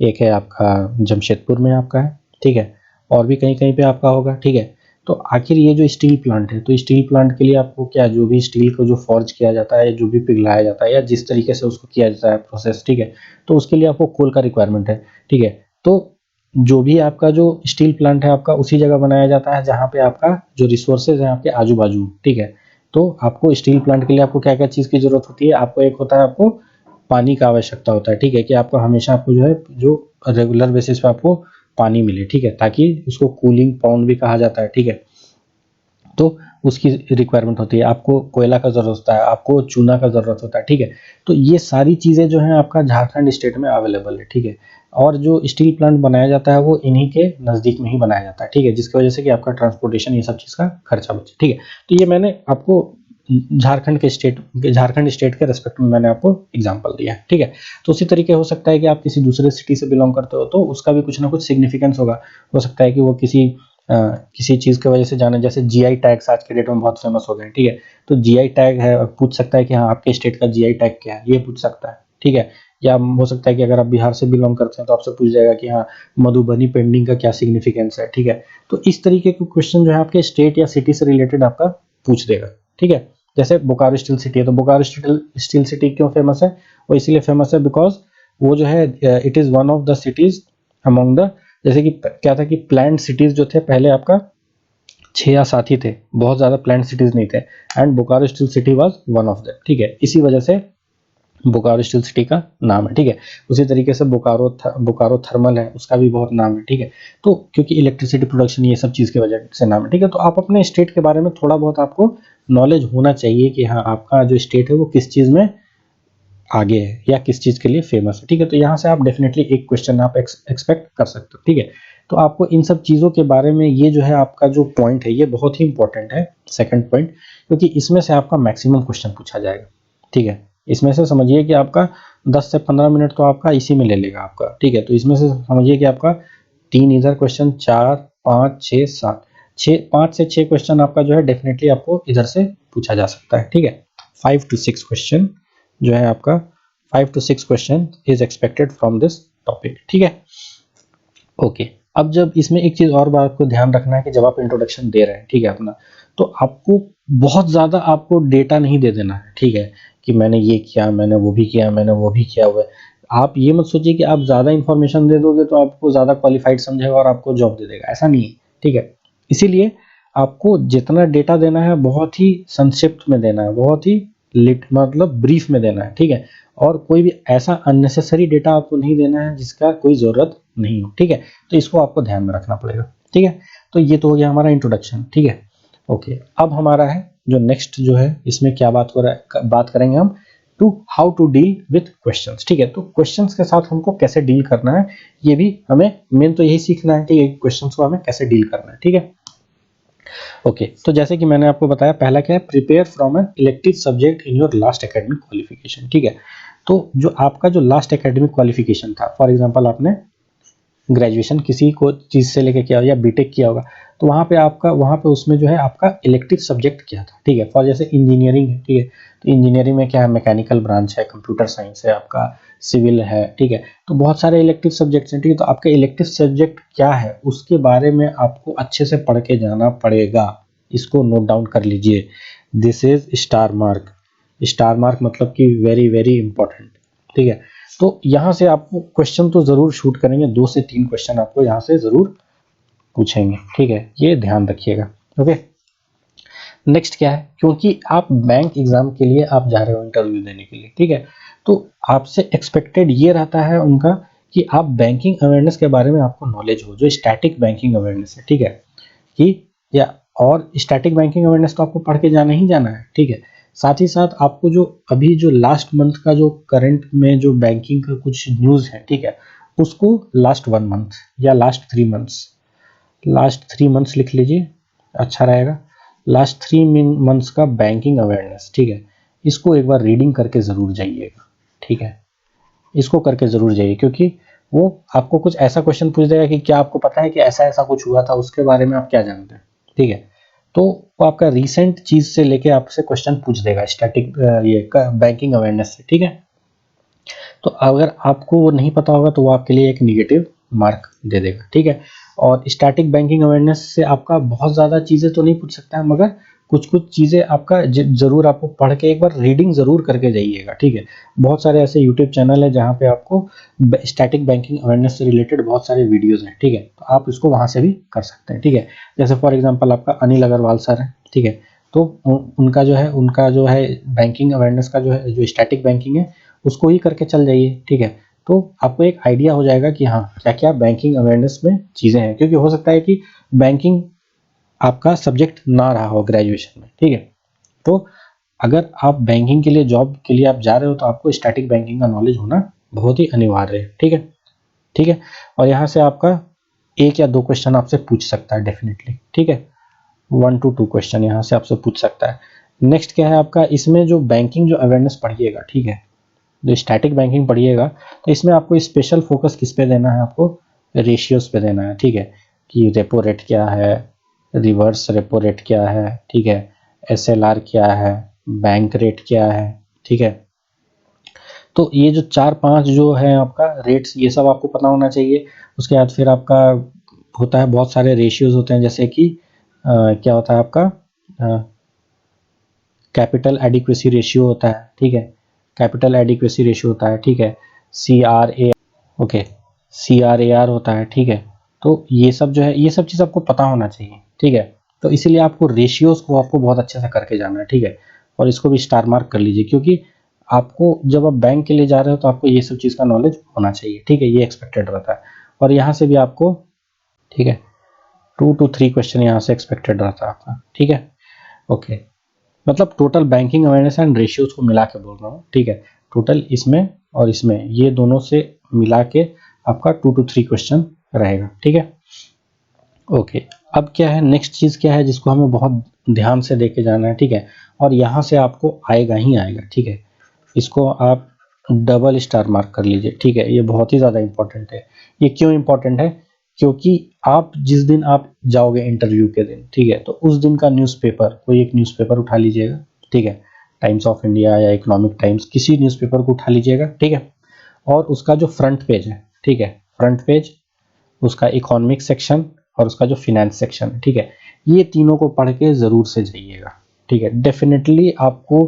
एक है आपका जमशेदपुर में आपका है, ठीक है, और भी कहीं कहीं पे आपका होगा, ठीक है। तो आखिर ये जो स्टील प्लांट है, तो स्टील प्लांट के लिए आपको क्या जो भी स्टील को जो फॉर्ज किया जाता है, जो भी पिघलाया जाता है या जिस तरीके से उसको किया जाता है प्रोसेस, ठीक है, तो उसके लिए आपको कोल का रिक्वायरमेंट है, ठीक है। तो जो भी आपका जो स्टील प्लांट है आपका उसी जगह बनाया जाता है जहाँ पे आपका जो रिसोर्सेज है आपके आजू बाजू, ठीक है। तो आपको स्टील प्लांट के लिए आपको क्या क्या चीज़ की जरूरत होती है, आपको एक होता है आपको पानी का आवश्यकता होता है, ठीक है, कि आपको हमेशा आपको जो है जो रेगुलर बेसिस पे आपको पानी मिले, ठीक है, ताकि उसको कूलिंग पाउंड भी कहा जाता है, ठीक है, तो उसकी रिक्वायरमेंट होती है, आपको कोयला का ज़रूरत होता है, आपको चूना का ज़रूरत होता है, ठीक है। तो ये सारी चीज़ें जो हैं आपका झारखंड स्टेट में अवेलेबल है, ठीक है, और जो स्टील प्लांट बनाया जाता है वो इन्हीं के नज़दीक में ही बनाया जाता है, ठीक है, जिसकी वजह से कि आपका ट्रांसपोर्टेशन ये सब चीज़ का खर्चा बचे, ठीक है। तो ये मैंने आपको झारखंड स्टेट के रेस्पेक्ट में मैंने आपको एग्जांपल दिया है, ठीक है। तो उसी तरीके हो सकता है कि आप किसी दूसरे सिटी से बिलोंग करते हो तो उसका भी कुछ ना कुछ सिग्निफिकेंस होगा, हो सकता है कि वो किसी चीज़ की वजह से जाने, जैसे जीआई टैग्स आज के डेट में बहुत फेमस हो गए हैं, ठीक है, तो जीआई टैग है, पूछ सकता है कि हाँ आपके स्टेट का जीआई टैग क्या है, ये पूछ सकता है, ठीक है। या हो सकता है कि अगर आप बिहार से बिलोंग करते हैं तो आपसे पूछ जाएगा कि हाँ मधुबनी पेंटिंग का क्या सिग्निफिकेंस है, ठीक है। तो इस तरीके के क्वेश्चन जो है आपके स्टेट या सिटी से रिलेटेड आपका पूछ देगा, ठीक है। जैसे बोकारो स्टील सिटी है, तो बोकारो स्टील सिटी क्यों फेमस है, वो इसीलिए फेमस है बिकॉज वो जो है it is one of the cities among the, जैसे कि क्या था कि प्लान्ड सिटीज जो थे पहले आपका 6 या 7 ही थे, बहुत ज़्यादा प्लान्ड सिटीज नहीं थे, and Bokaro steel city was one of them, ठीक है। इसी वजह से बोकारो स्टील सिटी का नाम है, ठीक है। उसी तरीके से बोकारो थर्मल है, उसका भी बहुत नाम है, ठीक है। तो क्योंकि इलेक्ट्रिसिटी प्रोडक्शन ये सब चीज़ की वजह से नाम है, ठीक है। तो आप अपने स्टेट के बारे में थोड़ा बहुत आपको नॉलेज होना चाहिए कि हाँ आपका जो स्टेट है वो किस चीज़ में आगे है या किस चीज़ के लिए फेमस है, ठीक है। तो यहाँ से आप डेफिनेटली एक क्वेश्चन आप एक्सपेक्ट कर सकते हो, ठीक है। तो आपको इन सब चीज़ों के बारे में, ये जो है आपका जो पॉइंट है ये बहुत ही इंपॉर्टेंट है, सेकंड पॉइंट, क्योंकि इसमें से आपका मैक्सिमम क्वेश्चन पूछा जाएगा, ठीक है। इसमें से समझिए कि आपका 10 से 15 मिनट तो आपका इसी में ले लेगा आपका, ठीक है। तो इसमें से समझिए कि आपका 3 इधर क्वेश्चन, 4 5 6 7 5 से 6 क्वेश्चन आपका जो है डेफिनेटली आपको इधर से पूछा जा सकता है, ठीक है। 5 to 6 क्वेश्चन जो है आपका, 5 to 6 question is expected from this topic, ठीक है। ओके, अब जब इसमें एक चीज और बात को ध्यान रखना है कि जब आप इंट्रोडक्शन दे रहे हैं, ठीक है, अपना, तो आपको बहुत ज्यादा आपको डेटा नहीं दे देना है, ठीक है, कि मैंने ये किया, मैंने वो भी किया, मैंने वो भी किया हुआ है। आप ये मत सोचिए कि आप ज्यादा इंफॉर्मेशन दे दोगे तो आपको ज्यादा क्वालिफाइड समझेगा और आपको जॉब दे देगा, ऐसा नहीं है, ठीक है। इसीलिए आपको जितना डेटा देना है बहुत ही संक्षिप्त में देना है, बहुत ही मतलब ब्रीफ में देना है, ठीक है। और कोई भी ऐसा अननेसेसरी डेटा आपको नहीं देना है जिसका कोई जरूरत नहीं हो, ठीक है। तो इसको आपको ध्यान में रखना पड़ेगा, ठीक है। तो ये तो हो गया हमारा इंट्रोडक्शन, ठीक है। ओके, अब हमारा है जो नेक्स्ट जो है, इसमें क्या बात हो रहा है, बात करेंगे हम to how to deal with questions, ठीक है। तो क्वेश्चंस के साथ हमको कैसे डील करना है, ये भी हमें मेन तो यही सीखना है, ठीक है। क्वेश्चंस को हमें कैसे डील करना है, ठीक है। ओके, तो जैसे कि मैंने आपको बताया, पहला क्या है, prepare from an elective subject in your last academic qualification, ठीक है। तो जो आपका जो लास्ट एकेडमिक क्वालिफिकेशन था, फॉर एग्जांपल आपने ग्रेजुएशन किसी को चीज़ से लेके किया या बीटेक किया होगा, तो वहाँ पे उसमें जो है आपका इलेक्टिव सब्जेक्ट क्या था, ठीक है। फॉर जैसे इंजीनियरिंग है, ठीक है, तो इंजीनियरिंग में क्या है, मैकेनिकल ब्रांच है, कंप्यूटर साइंस है, आपका सिविल है, ठीक है। तो बहुत सारे इलेक्टिव सब्जेक्ट्स हैं, ठीक है। तो आपका इलेक्टिव सब्जेक्ट क्या है उसके बारे में आपको अच्छे से पढ़ के जाना पड़ेगा, इसको नोट डाउन कर लीजिए। This is star mark, star mark मतलब कि वेरी वेरी इंपॉर्टेंट, ठीक है। तो यहाँ से आपको क्वेश्चन तो जरूर शूट करेंगे, 2 से 3 क्वेश्चन आपको यहाँ से जरूर पूछेंगे, ठीक है, ये ध्यान रखिएगा। ओके, नेक्स्ट क्या है, क्योंकि आप बैंक एग्जाम के लिए आप जा रहे हो इंटरव्यू देने के लिए, ठीक है। तो आपसे एक्सपेक्टेड ये रहता है उनका कि आप बैंकिंग अवेयरनेस के बारे में आपको नॉलेज हो, जो स्टैटिक बैंकिंग अवेयरनेस है, ठीक है, कि या और स्टैटिक बैंकिंग अवेयरनेस तो आपको पढ़ के जाना ही जाना है, ठीक है। साथ ही साथ आपको जो अभी जो लास्ट मंथ का जो करंट में जो बैंकिंग का कुछ न्यूज़ है, ठीक है, उसको लास्ट 1 मंथ या लास्ट 3 मंथ्स लिख लीजिए, अच्छा रहेगा। लास्ट 3 मंथ्स का बैंकिंग अवेयरनेस, ठीक है, इसको एक बार रीडिंग करके ज़रूर जाइएगा, ठीक है। इसको करके ज़रूर जाइए, क्योंकि वो आपको कुछ ऐसा क्वेश्चन पूछ देगा कि क्या आपको पता है कि ऐसा ऐसा कुछ हुआ था, उसके बारे में आप क्या जानते हैं, ठीक है। तो वो आपका रीसेंट चीज से लेके आपसे क्वेश्चन पूछ देगा स्टैटिक ये बैंकिंग अवेयरनेस से, ठीक है। तो अगर आपको वो नहीं पता होगा तो वो आपके लिए एक निगेटिव मार्क दे देगा, ठीक है। और स्टैटिक बैंकिंग अवेयरनेस से आपका बहुत ज़्यादा चीज़ें तो नहीं पूछ सकता है, मगर कुछ कुछ चीज़ें आपका ज़रूर आपको पढ़ के एक बार रीडिंग ज़रूर करके जाइएगा, ठीक है। बहुत सारे ऐसे यूट्यूब चैनल है जहाँ पे आपको स्टैटिक बैंकिंग अवेयरनेस से रिलेटेड बहुत सारे वीडियोज़ हैं, ठीक है। तो आप इसको वहाँ से भी कर सकते हैं, ठीक है। जैसे फॉर एग्जाम्पल आपका अनिल अग्रवाल सर है, ठीक है। तो उनका जो है बैंकिंग अवेयरनेस का जो है, जो स्टैटिक बैंकिंग है उसको ही करके चल जाइए, ठीक है। तो आपको एक आइडिया हो जाएगा कि हाँ क्या क्या बैंकिंग अवेयरनेस में चीज़ें हैं, क्योंकि हो सकता है कि बैंकिंग आपका सब्जेक्ट ना रहा हो ग्रेजुएशन में, ठीक है। तो अगर आप बैंकिंग के लिए, जॉब के लिए आप जा रहे हो, तो आपको स्टैटिक बैंकिंग का नॉलेज होना बहुत ही अनिवार्य है, ठीक है, ठीक है। और यहाँ से आपका 1 या 2 क्वेश्चन आपसे पूछ सकता है डेफिनेटली, ठीक है। 1 to 2 क्वेश्चन यहाँ से आपसे पूछ सकता है। नेक्स्ट क्या है आपका, इसमें जो बैंकिंग जो अवेयरनेस पढ़िएगा, ठीक है, जो स्टैटिक बैंकिंग पढ़िएगा, तो इसमें आपको स्पेशल फोकस किस पे देना है, आपको रेशियोज पे देना है, ठीक है, कि रेपो रेट क्या है, रिवर्स रेपो रेट क्या है, ठीक है, एसएलआर क्या है, बैंक रेट क्या है, ठीक है। तो ये जो 4-5 जो है आपका रेट्स, ये सब आपको पता होना चाहिए। उसके बाद फिर आपका होता है बहुत सारे रेशियोज होते हैं, जैसे कि क्या होता है आपका कैपिटल एडिक्वेसी रेशियो होता है, ठीक है, कैपिटल एडिक्वेसी रेशियो होता है, ठीक है, CRA, ओके, CRAR होता है, ठीक है। तो ये सब जो है, ये सब चीज़ आपको पता होना चाहिए, ठीक है। तो इसीलिए आपको रेशियोज को आपको बहुत अच्छे से करके जाना है, ठीक है। और इसको भी स्टार मार्क कर लीजिए, क्योंकि आपको जब आप बैंक के लिए जा रहे हो तो आपको ये सब चीज़ का नॉलेज होना चाहिए, ठीक है, ये एक्सपेक्टेड रहता है। और यहाँ से भी आपको, ठीक है, 2 to 3 क्वेश्चन यहाँ से एक्सपेक्टेड रहता है आपका, ठीक है, ओके। मतलब total banking awareness and ratios को मिला के बोल रहा हूँ, ठीक है, टोटल इसमें और इसमें ये दोनों से मिला के आपका 2 to 3 क्वेश्चन रहेगा, ठीक है, ओके। अब क्या है, नेक्स्ट चीज़ क्या है जिसको हमें बहुत ध्यान से देके जाना है, ठीक है, और यहाँ से आपको आएगा ही आएगा, ठीक है, इसको आप डबल स्टार मार्क कर लीजिए, ठीक है, ये बहुत ही ज़्यादा इंपॉर्टेंट है। ये क्यों इंपॉर्टेंट है, क्योंकि आप जिस दिन आप जाओगे इंटरव्यू के दिन, ठीक है, तो उस दिन का न्यूज़पेपर, कोई एक न्यूज़पेपर उठा लीजिएगा, ठीक है, टाइम्स ऑफ इंडिया या इकोनॉमिक टाइम्स, किसी न्यूज़पेपर को उठा लीजिएगा, ठीक है, और उसका जो फ्रंट पेज है, ठीक है, फ्रंट पेज, उसका इकोनॉमिक सेक्शन और उसका जो फिनेंस सेक्शन है, ठीक है, ये तीनों को पढ़ के ज़रूर से जाइएगा, ठीक है। डेफिनेटली आपको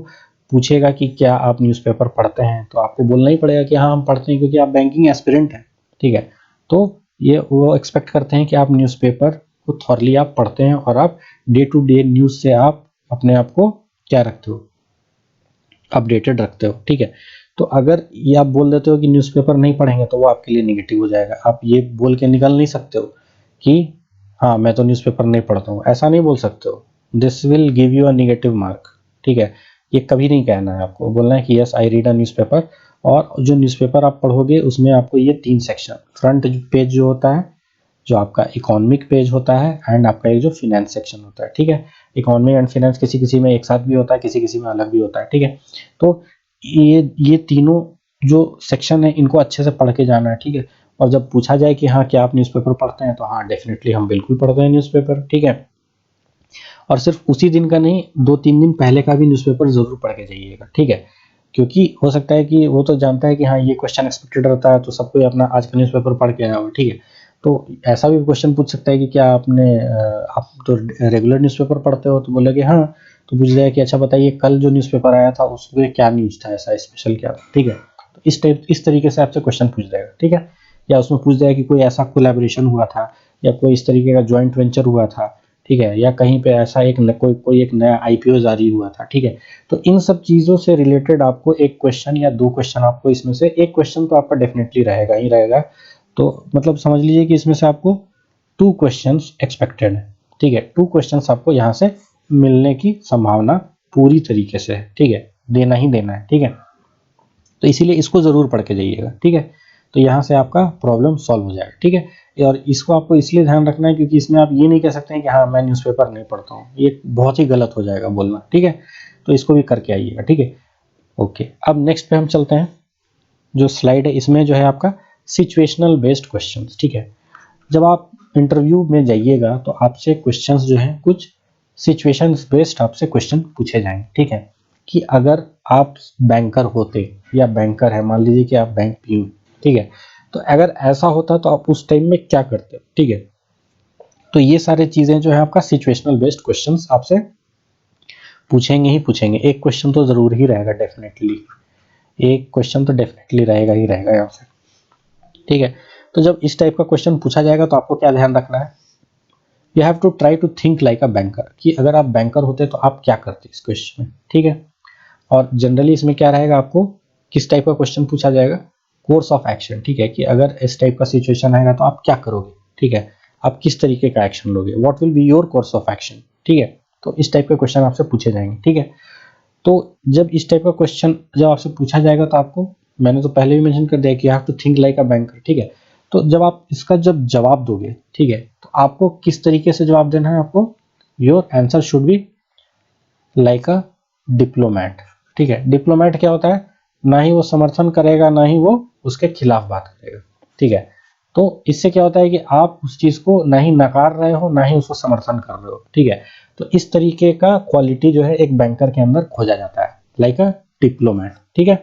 पूछेगा कि क्या आप न्यूज़पेपर पढ़ते हैं, तो आपको बोलना ही पड़ेगा कि हाँ हम पढ़ते हैं, क्योंकि आप बैंकिंग एस्पिरेंट हैं, ठीक है। तो ये वो एक्सपेक्ट करते हैं कि आप न्यूज़पेपर को थॉरली आप पढ़ते हैं और आप डे टू डे न्यूज़ से आप अपने आप को क्या रखते हो, अपडेटेड रखते हो, ठीक है। तो अगर ये आप बोल देते हो कि न्यूज़पेपर नहीं पढ़ेंगे तो वो आपके लिए नेगेटिव हो जाएगा। आप ये बोल के निकल नहीं सकते हो कि हाँ मैं तो न्यूज़पेपर नहीं पढ़ता हूँ, ऐसा नहीं बोल सकते हो। This will give you a negative mark, ठीक है, ये कभी नहीं कहना है। आपको बोलना है कि yes I read a newspaper, और जो न्यूज़पेपर आप पढ़ोगे उसमें आपको ये 3 सेक्शन, फ्रंट पेज जो होता है, जो आपका इकोनॉमिक पेज होता है, एंड आपका एक जो फिनेंस सेक्शन होता है, ठीक है। इकोनॉमी एंड फिनेंस किसी किसी में एक साथ भी होता है, किसी किसी में अलग भी होता है, ठीक है। तो ये तीनों जो सेक्शन है इनको अच्छे से पढ़ के जाना है, ठीक है। और जब पूछा जाए कि हाँ क्या आप न्यूज़पेपर पढ़ते हैं, तो हाँ डेफिनेटली हम बिल्कुल पढ़ते हैं न्यूज़पेपर, ठीक है। और सिर्फ उसी दिन का नहीं, 2-3 दिन पहले का भी न्यूज़पेपर जरूर पढ़ के जाइएगा, ठीक है। क्योंकि हो सकता है कि वो तो जानता है कि हाँ ये क्वेश्चन एक्सपेक्टेड रहता है, तो सब कोई अपना आज का न्यूज़पेपर पढ़ के आया हो, ठीक है। तो ऐसा भी क्वेश्चन पूछ सकता है कि क्या आप तो रेगुलर न्यूज़पेपर पढ़ते हो, तो बोले कि हाँ, तो पूछ जाए कि अच्छा बताइए कल जो न्यूज़पेपर आया था उसमें क्या न्यूज़ था, ऐसा स्पेशल क्या था, ठीक है। तो इस तरीके से आपसे क्वेश्चन पूछ जाएगा, ठीक है। या उसमें पूछ जाएगा कि कोई ऐसा कोलैबोरेशन हुआ था, या कोई इस तरीके का जॉइंट वेंचर हुआ था, ठीक है, या कहीं पे ऐसा कोई एक नया आईपीओ जारी हुआ था, ठीक है। तो इन सब चीज़ों से रिलेटेड आपको एक क्वेश्चन या 2 क्वेश्चन, आपको इसमें से एक क्वेश्चन तो आपका डेफिनेटली रहेगा ही रहेगा। तो मतलब समझ लीजिए कि इसमें से आपको 2 क्वेश्चंस एक्सपेक्टेड है, ठीक है। 2 क्वेश्चंस आपको यहाँ से मिलने की संभावना पूरी तरीके से है, ठीक है, देना ही देना है, ठीक है। तो इसीलिए इसको जरूर पढ़ के जाइएगा, ठीक है। तो यहाँ से आपका प्रॉब्लम सॉल्व हो जाएगा, ठीक है। और इसको आपको इसलिए ध्यान रखना है क्योंकि इसमें आप ये नहीं कह सकते हैं कि हाँ मैं न्यूज़पेपर नहीं पढ़ता हूँ, ये बहुत ही गलत हो जाएगा बोलना, ठीक है। तो इसको भी करके आइएगा, ठीक है, ओके। अब नेक्स्ट पे हम चलते हैं, जो स्लाइड है इसमें जो है आपका सिचुएशनल बेस्ड क्वेश्चंस, ठीक है। जब आप इंटरव्यू में जाइएगा तो आपसे क्वेश्चंस जो हैं कुछ सिचुएशंस बेस्ड आपसे क्वेश्चन पूछे जाएंगे, ठीक है। कि अगर आप बैंकर होते, या बैंकर है, मान लीजिए कि आप बैंक पीयून, ठीक है, तो अगर ऐसा होता तो आप उस टाइम में क्या करते, ठीक है। तो ये सारी चीजें जो है आपका सिचुएशनल बेस्ड क्वेश्चंस आपसे पूछेंगे ही पूछेंगे। एक क्वेश्चन तो जरूर ही रहेगा, डेफिनेटली एक क्वेश्चन तो डेफिनेटली रहेगा ही रहेगा यहाँ से, ठीक है। तो जब इस टाइप का क्वेश्चन पूछा जाएगा तो आपको क्या ध्यान रखना है, you have to try to think like a banker, कि अगर आप बैंकर होते तो आप क्या करते इस क्वेश्चन में, ठीक है। और जनरली इसमें क्या रहेगा, आपको किस टाइप का क्वेश्चन पूछा जाएगा, कोर्स ऑफ एक्शन, ठीक है, कि अगर इस टाइप का सिचुएशन आएगा तो आप क्या करोगे, ठीक है, आप किस तरीके का एक्शन लोगे, what will be your course of action, ठीक है। तो इस टाइप के क्वेश्चन आपसे पूछे जाएंगे, ठीक है। तो जब इस टाइप का क्वेश्चन जब आपसे पूछा जाएगा तो आपको, मैंने तो पहले भी मेंशन कर दिया कि you have to think like a banker, ठीक है। तो जब आप इसका जब जवाब दोगे, ठीक है, तो आपको किस तरीके से जवाब देना है, आपको your answer should be like a diplomat, ठीक है। डिप्लोमैट क्या होता है, ना ही वो समर्थन करेगा ना ही वो उसके खिलाफ बात करेगा, ठीक है। तो इससे क्या होता है कि आप उस चीज को ना ही नकार रहे हो ना ही उसको समर्थन कर रहे हो, ठीक है। तो इस तरीके का क्वालिटी जो है एक बैंकर के अंदर खोजा जाता है, लाइक अ डिप्लोमैट, ठीक है।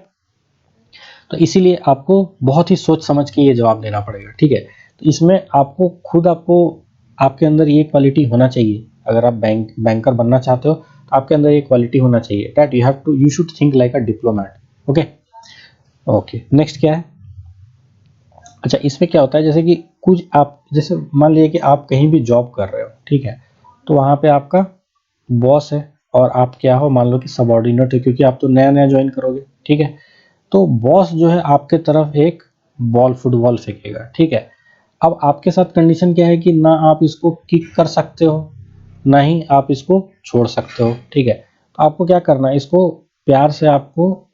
तो इसीलिए आपको बहुत ही सोच समझ के ये जवाब देना पड़ेगा, ठीक है। तो इसमें आपको खुद आपको आपके अंदर ये क्वालिटी होना चाहिए, अगर आप बैंकर बनना चाहते हो तो आपके अंदर ये क्वालिटी होना चाहिए, that you should think like a diplomat, okay. Okay, next क्या है, अच्छा इसमें क्या होता है, जैसे कि कुछ आप जैसे मान लीजिए कि आप कहीं भी जॉब कर रहे हो, ठीक है, तो वहां पे आपका बॉस है, और आप क्या हो, मान लो कि सबऑर्डिनेट हो, क्योंकि आप तो नया नया ज्वाइन करोगे, ठीक है। तो बॉस जो है आपके तरफ एक बॉल फुटबॉल फेंकेगा, ठीक है। अब आपके साथ कंडीशन क्या है कि ना आप इसको किक कर सकते हो, ना ही आप इसको छोड़ सकते हो, ठीक है। तो आपको क्या करना है, इसको प्यार से आपको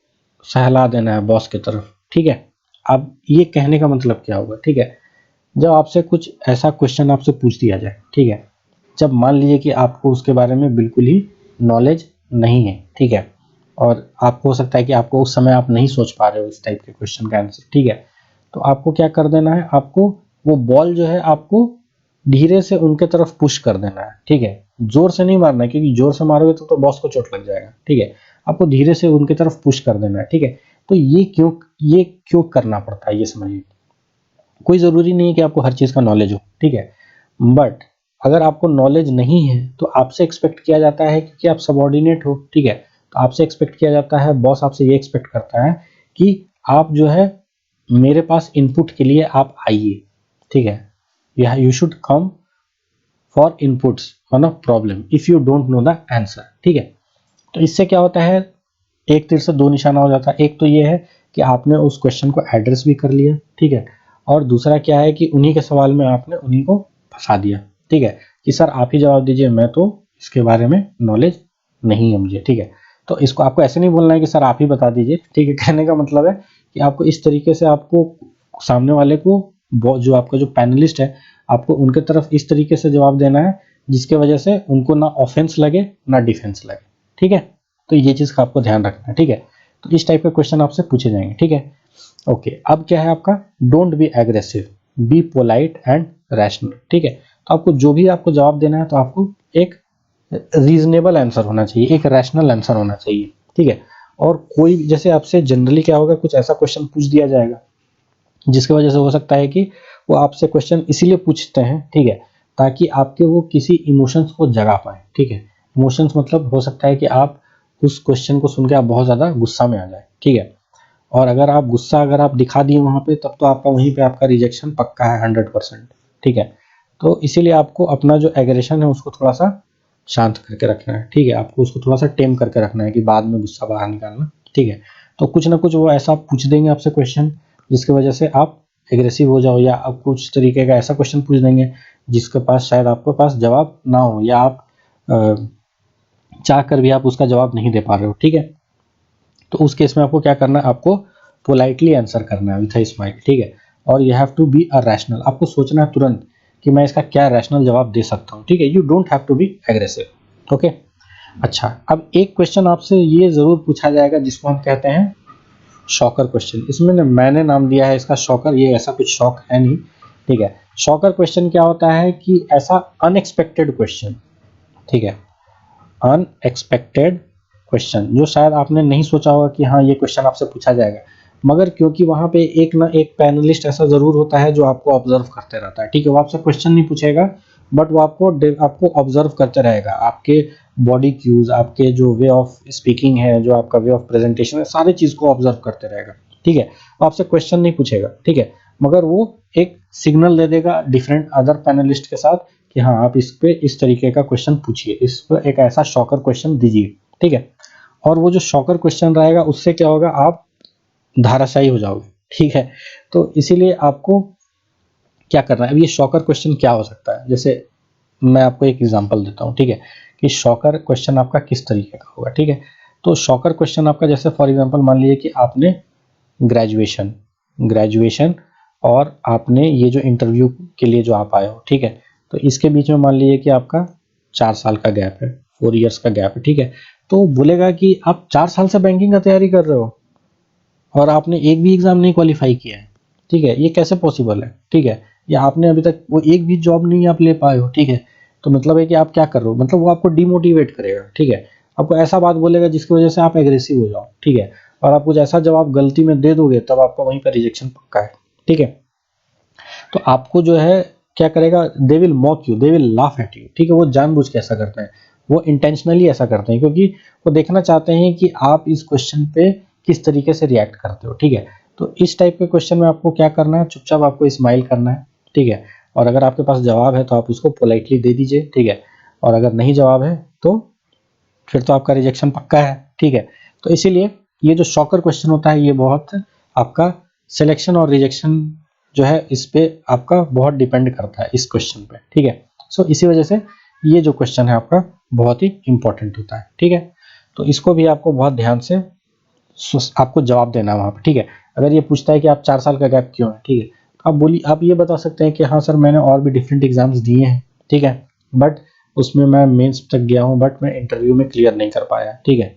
सहला देना है बॉस की तरफ, ठीक है। अब ये कहने का मतलब क्या होगा, ठीक है। जब आपसे कुछ ऐसा क्वेश्चन आपसे पूछ दिया जाए, ठीक है, जब मान लीजिए कि आपको उसके बारे में बिल्कुल ही नॉलेज नहीं है, ठीक है, और आपको हो सकता है कि आपको उस समय आप नहीं सोच पा रहे हो इस टाइप के क्वेश्चन का आंसर, ठीक है। तो आपको क्या कर देना है, आपको वो बॉल जो है आपको धीरे से उनके तरफ पुश कर देना है, ठीक है। जोर से नहीं मारना है, क्योंकि जोर से मारोगे तो बॉस को चोट लग जाएगा, ठीक है। आपको धीरे से उनके तरफ पुश कर देना है, ठीक है। तो ये क्यों करना पड़ता है, ये समझिए। कोई ज़रूरी नहीं है कि आपको हर चीज़ का नॉलेज हो, ठीक है। बट अगर आपको नॉलेज नहीं है तो आपसे एक्सपेक्ट किया जाता है, क्योंकि आप सबऑर्डिनेट हो, ठीक है। तो आपसे एक्सपेक्ट किया जाता है, बॉस आपसे ये एक्सपेक्ट करता है कि आप जो है मेरे पास इनपुट के लिए आप आइए, ठीक है। You should come for inputs on a problem if you don't know the answer, ठीक है। तो इससे क्या होता है, एक तीर से दो निशाना हो जाता है। एक तो ये है कि आपने उस क्वेश्चन को एड्रेस भी कर लिया, ठीक है। और दूसरा क्या है कि उन्हीं के सवाल में आपने उन्हीं को फंसा दिया, ठीक है, कि सर आप ही जवाब दीजिए, मैं तो इसके बारे में नॉलेज नहीं है मुझे, ठीक है। तो इसको आपको ऐसे नहीं बोलना है कि सर आप ही बता दीजिए, ठीक है। कहने का मतलब है कि आपको इस तरीके से आपको सामने वाले को जो आपका जो पैनलिस्ट है, आपको उनके तरफ इस तरीके से जवाब देना है जिसके वजह से उनको ना ऑफेंस लगे ना डिफेंस लगे, ठीक है। तो ये चीज़ का आपको ध्यान रखना है, ठीक है। तो इस टाइप के क्वेश्चन आपसे पूछे जाएंगे, ठीक है। ओके, अब क्या है आपका, don't be aggressive, be polite and rational, ठीक है। तो आपको जो भी आपको जवाब देना है तो आपको एक रीजनेबल आंसर होना चाहिए, एक रैशनल आंसर होना चाहिए, ठीक है। और कोई जैसे आपसे जनरली क्या होगा, कुछ ऐसा क्वेश्चन पूछ दिया जाएगा जिसकी वजह से हो सकता है कि वो आपसे क्वेश्चन इसीलिए पूछते हैं, ठीक है, ताकि आपके वो किसी इमोशंस को जगा पाए, ठीक है। इमोशंस मतलब हो सकता है कि आप उस क्वेश्चन को सुन के आप बहुत ज़्यादा गुस्सा में आ जाए, ठीक है। और अगर आप गुस्सा अगर आप दिखा दिए वहाँ पे, तब तो आपका वहीं पे आपका रिजेक्शन पक्का है 100%, ठीक है। तो इसीलिए आपको अपना जो एग्रेशन है उसको थोड़ा सा शांत करके रखना है, ठीक है। आपको उसको थोड़ा सा टेम करके रखना है कि बाद में गुस्सा बाहर निकालना, ठीक है। तो कुछ ना कुछ वो ऐसा पूछ देंगे आपसे क्वेश्चन जिसकी वजह से आप एग्रेसिव हो जाओ, या आप कुछ तरीके का ऐसा क्वेश्चन पूछ देंगे जिसके पास शायद आपके पास जवाब ना हो, या आप चाह कर भी आप उसका जवाब नहीं दे पा रहे हो, ठीक है। तो उस केस में आपको क्या करना है, आपको पोलाइटली आंसर करना है विथ अ स्माइल, ठीक है। और you have to be a rational, आपको सोचना है तुरंत कि मैं इसका क्या रैशनल जवाब दे सकता हूँ, ठीक है। You don't have to be aggressive, okay. अच्छा, अब एक क्वेश्चन आपसे ये जरूर पूछा जाएगा जिसको हम कहते हैं शॉकर क्वेश्चन। इसमें ना मैंने नाम दिया है इसका शॉकर, ये ऐसा कुछ शॉक है नहीं, ठीक है। शॉकर क्वेश्चन क्या होता है कि ऐसा अनएक्सपेक्टेड क्वेश्चन, ठीक है, अनएक्सपेक्टेड क्वेश्चन जो शायद आपने नहीं सोचा होगा कि हाँ ये क्वेश्चन आपसे पूछा जाएगा, मगर क्योंकि वहाँ पे एक ना एक पैनलिस्ट ऐसा जरूर होता है जो आपको ऑब्जर्व करते रहता है, ठीक है। वो आपसे क्वेश्चन नहीं पूछेगा, बट वो आपको ऑब्जर्व करते रहेगा, आपके बॉडी क्यूज, आपके जो वे ऑफ स्पीकिंग है, जो आपका वे ऑफ प्रेजेंटेशन है, सारी चीज को ऑब्जर्व करते रहेगा, ठीक है। वो आपसे क्वेश्चन नहीं पूछेगा, ठीक है, मगर वो एक सिग्नल दे देगा डिफरेंट अदर पैनलिस्ट के साथ कि हाँ आप इस पे इस तरीके का क्वेश्चन पूछिए, इस पर एक ऐसा शॉकर क्वेश्चन दीजिए, ठीक है। और वो जो शॉकर क्वेश्चन रहेगा उससे क्या होगा, आप धाराशायी हो जाओगे, ठीक है। तो इसीलिए आपको क्या करना है, अब ये शॉकर क्वेश्चन क्या हो सकता है, जैसे मैं आपको एक एग्जांपल देता हूँ, ठीक है, कि शॉकर क्वेश्चन आपका किस तरीके का होगा, ठीक है। तो शॉकर क्वेश्चन आपका जैसे फॉर एग्जांपल मान लीजिए कि आपने ग्रेजुएशन ग्रेजुएशन और आपने ये जो इंटरव्यू के लिए जो आप आए हो, ठीक है, तो इसके बीच में मान लीजिए कि आपका 4 साल का गैप है, 4 इयर्स का गैप है, ठीक है। तो बोलेगा कि आप 4 साल से बैंकिंग का तैयारी कर रहे हो और आपने एक भी एग्जाम नहीं क्वालिफाई किया है, ठीक है, ये कैसे पॉसिबल है, ठीक है। या आपने अभी तक वो एक भी जॉब नहीं आप ले पाए हो, ठीक है। तो मतलब है कि आप क्या कर रहे हो, मतलब वो आपको डिमोटिवेट करेगा, ठीक है। आपको ऐसा बात बोलेगा जिसकी वजह से आप एग्रेसिव हो जाओ, ठीक है। और आप कुछ ऐसा जवाब गलती में दे दोगे तब आपका वहीं पर रिजेक्शन पक्का है, ठीक है। तो आपको जो है क्या करेगा, they will mock you, they will laugh at you, ठीक है। वो जानबूझ के ऐसा करते हैं, वो इंटेंशनली ऐसा करते हैं, क्योंकि वो देखना चाहते हैं कि आप इस क्वेश्चन पे किस तरीके से रिएक्ट करते हो, ठीक है। तो इस टाइप के क्वेश्चन में आपको क्या करना है, चुपचाप आपको स्माइल करना है, ठीक है। और अगर आपके पास जवाब है तो आप उसको पोलाइटली दे दीजिए, ठीक है। और अगर नहीं जवाब है तो फिर तो आपका रिजेक्शन पक्का है, ठीक है। तो इसीलिए ये जो शॉकर क्वेश्चन होता है ये बहुत आपका सिलेक्शन और रिजेक्शन जो है इस पे आपका बहुत डिपेंड करता है इस क्वेश्चन पे, ठीक है। सो इसी वजह से ये जो क्वेश्चन है आपका बहुत ही इंपॉर्टेंट होता है, ठीक है। तो इसको भी आपको बहुत ध्यान से आपको जवाब देना है वहाँ पे, ठीक है। अगर ये पूछता है कि आप 4 साल का गैप क्यों है, ठीक है, तो आप बोलिए, आप ये बता सकते हैं कि हाँ सर मैंने और भी डिफरेंट एग्जाम्स दिए हैं, ठीक है, बट उसमें मैं मेंस तक गया हूँ बट मैं इंटरव्यू में क्लियर नहीं कर पाया, ठीक है।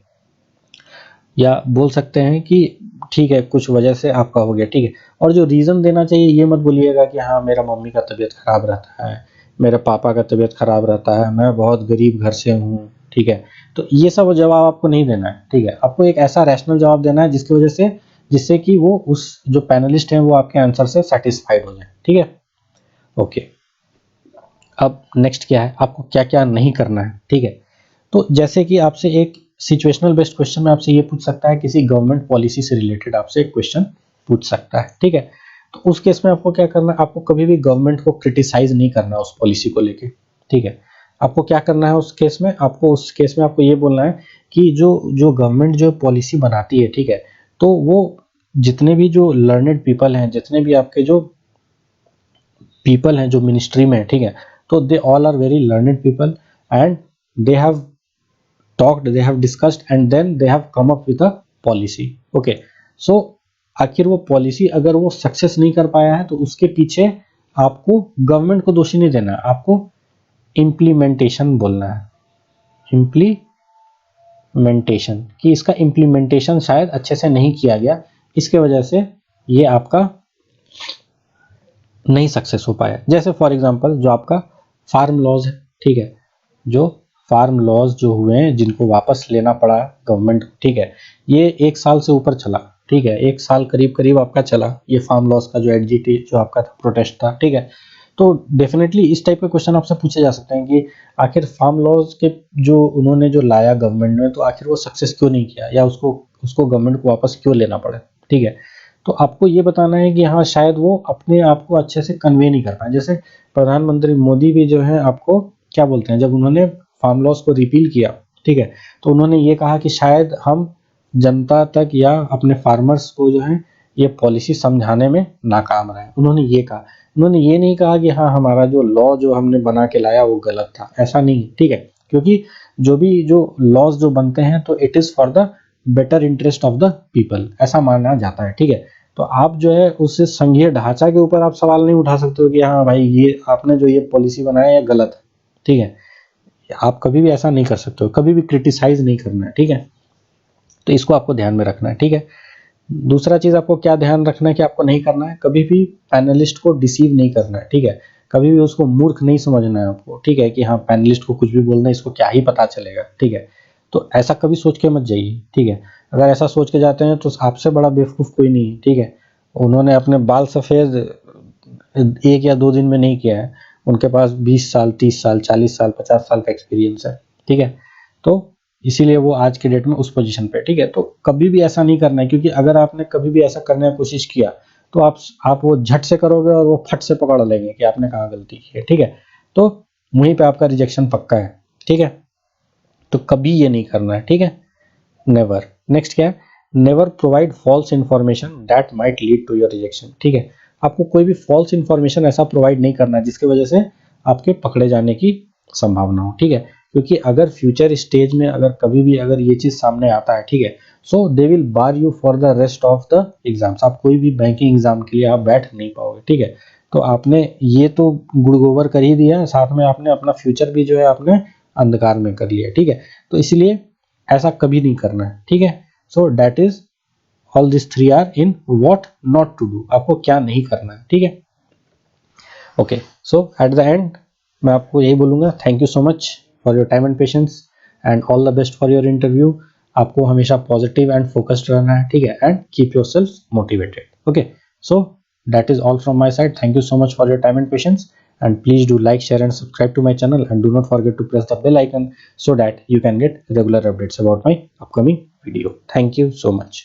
या बोल सकते हैं कि ठीक है कुछ वजह से आपका हो गया, ठीक है। और जो रीज़न देना चाहिए ये मत बोलिएगा कि हाँ मेरा मम्मी का तबीयत खराब रहता है, मेरे पापा का तबीयत खराब रहता है, मैं बहुत गरीब घर से हूँ, ठीक है। तो ये सब जवाब आपको नहीं देना है, ठीक है। आपको एक ऐसा रैशनल जवाब देना है जिसकी वजह से जिससे कि वो उस जो पैनलिस्ट हैं वो आपके आंसर से सेटिस्फाइड हो जाए, ठीक है। ओके, अब नेक्स्ट क्या है, आपको क्या क्या नहीं करना है, ठीक है। तो जैसे कि आपसे एक सिचुएशनल बेस्ड क्वेश्चन में आपसे ये पूछ सकता है, किसी गवर्नमेंट पॉलिसी से रिलेटेड आपसे एक क्वेश्चन पूछ सकता है, ठीक है। तो उस केस में आपको क्या करना है, आपको कभी भी गवर्नमेंट को क्रिटिसाइज नहीं करना उस पॉलिसी को लेके, ठीक है। आपको क्या करना है उस केस में, आपको उस केस में आपको ये बोलना है कि जो जो गवर्नमेंट जो पॉलिसी बनाती है, ठीक है, तो वो जितने भी जो लर्नेड पीपल हैं, जितने भी आपके जो पीपल हैं जो मिनिस्ट्री में है, ठीक है, तो they all are very learned people and they have talked, they have discussed and then they have come up with a policy, okay। so आखिर वो पॉलिसी अगर वो सक्सेस नहीं कर पाया है तो उसके पीछे आपको गवर्नमेंट को दोषी नहीं देना है, आपको इम्प्लीमेंटेशन बोलना है, इम्प्लीमेंटेशन, कि इसका इम्प्लीमेंटेशन शायद अच्छे से नहीं किया गया, इसके वजह से ये आपका नहीं सक्सेस हो पाया। जैसे फॉर एग्जांपल जो आपका फार्म लॉज है, ठीक है, जो फार्म लॉज जो हुए हैं जिनको वापस लेना पड़ा गवर्नमेंट, ठीक है, ये 1 साल से ऊपर चला, ठीक है, 1 साल करीब करीब आपका चला ये फार्म लॉज का जो एडजीटी जो आपका था प्रोटेस्ट था, ठीक है। तो डेफिनेटली इस टाइप के क्वेश्चन आपसे पूछे जा सकते हैं कि आखिर फार्म लॉज के जो उन्होंने जो लाया गवर्नमेंट ने, तो आखिर वो सक्सेस क्यों नहीं किया, या उसको उसको गवर्नमेंट को वापस क्यों लेना पड़ा, ठीक है। तो आपको ये बताना है कि हाँ शायद वो अपने आप को अच्छे से कन्वे नहीं कर पाए। जैसे प्रधानमंत्री मोदी भी जो है आपको क्या बोलते हैं, जब उन्होंने फार्म लॉज को रिपील किया, ठीक है, तो उन्होंने ये कहा कि शायद हम जनता तक या अपने फार्मर्स को जो है ये पॉलिसी समझाने में नाकाम रहे, उन्होंने ये कहा। उन्होंने ये नहीं कहा कि हाँ हमारा जो लॉ जो हमने बना के लाया वो गलत था, ऐसा नहीं, ठीक है। क्योंकि जो भी जो लॉज जो बनते हैं तो it is for the better interest of the people, ऐसा माना जाता है, ठीक है। तो आप जो है उस संघीय ढांचा के ऊपर आप सवाल नहीं उठा सकते हो कि हाँ भाई ये आपने जो ये पॉलिसी बनाया ये गलत है, ठीक है। आप कभी भी ऐसा नहीं कर सकते हो, कभी भी क्रिटिसाइज नहीं करना है, ठीक है। तो इसको आपको ध्यान में रखना है, ठीक है। दूसरा चीज आपको क्या ध्यान रखना है कि आपको नहीं करना है, कभी भी पैनलिस्ट को डिसीव नहीं करना है, ठीक है। कभी भी उसको मूर्ख नहीं समझना है आपको, ठीक है, कि हाँ पैनलिस्ट को कुछ भी बोलना है, इसको क्या ही पता चलेगा, ठीक है। तो ऐसा कभी सोच के मत जाइए, ठीक है। अगर ऐसा सोच के जाते हैं तो आपसे बड़ा बेवकूफ कोई नहीं है, ठीक है। उन्होंने अपने बाल सफेद 1 या 2 दिन में नहीं किया है, उनके पास 20 साल 30 साल 40 साल 50 साल का एक्सपीरियंस है, ठीक है। तो इसीलिए वो आज के डेट में उस पोजीशन पे, ठीक है। तो कभी भी ऐसा नहीं करना है, क्योंकि अगर आपने कभी भी ऐसा करने की कोशिश किया तो आप वो झट से करोगे और वो फट से पकड़ लेंगे कि आपने कहाँ गलती की है, ठीक है। तो वहीं पे आपका रिजेक्शन पक्का है, ठीक है। तो कभी ये नहीं करना है, ठीक है, नेवर। नेक्स्ट क्या है, never provide false information that might lead to your rejection, ठीक है। आपको कोई भी फॉल्स इन्फॉर्मेशन ऐसा प्रोवाइड नहीं करना है जिसकी वजह से आपके पकड़े जाने की संभावना हो, ठीक है। क्योंकि अगर फ्यूचर स्टेज में अगर कभी भी अगर ये चीज सामने आता है, ठीक है, so they will bar you for the rest of the exams, आप कोई भी बैंकिंग एग्जाम के लिए आप बैठ नहीं पाओगे, ठीक है। तो आपने ये तो गुड़ गोबर कर ही दिया, साथ में आपने अपना फ्यूचर भी जो है आपने अंधकार में कर लिया, ठीक है। तो इसलिए ऐसा कभी नहीं करना है, ठीक है। So that is all this 3 are in what not to do, आपको क्या नहीं करना है, ठीक है। Okay, so at the end मैं आपको यही बोलूंगा, thank you so much for your time and patience and all the best for your interview. आपको हमेशा पॉजिटिव एंड फोकस्ड रहना है, ठीक है, and keep yourself motivated. Okay, so that is all from my side. Thank you so much for your time and patience, and please do like, share and subscribe to my channel, and do not forget to press the bell icon so that you can get regular updates about my upcoming video. Thank you so much.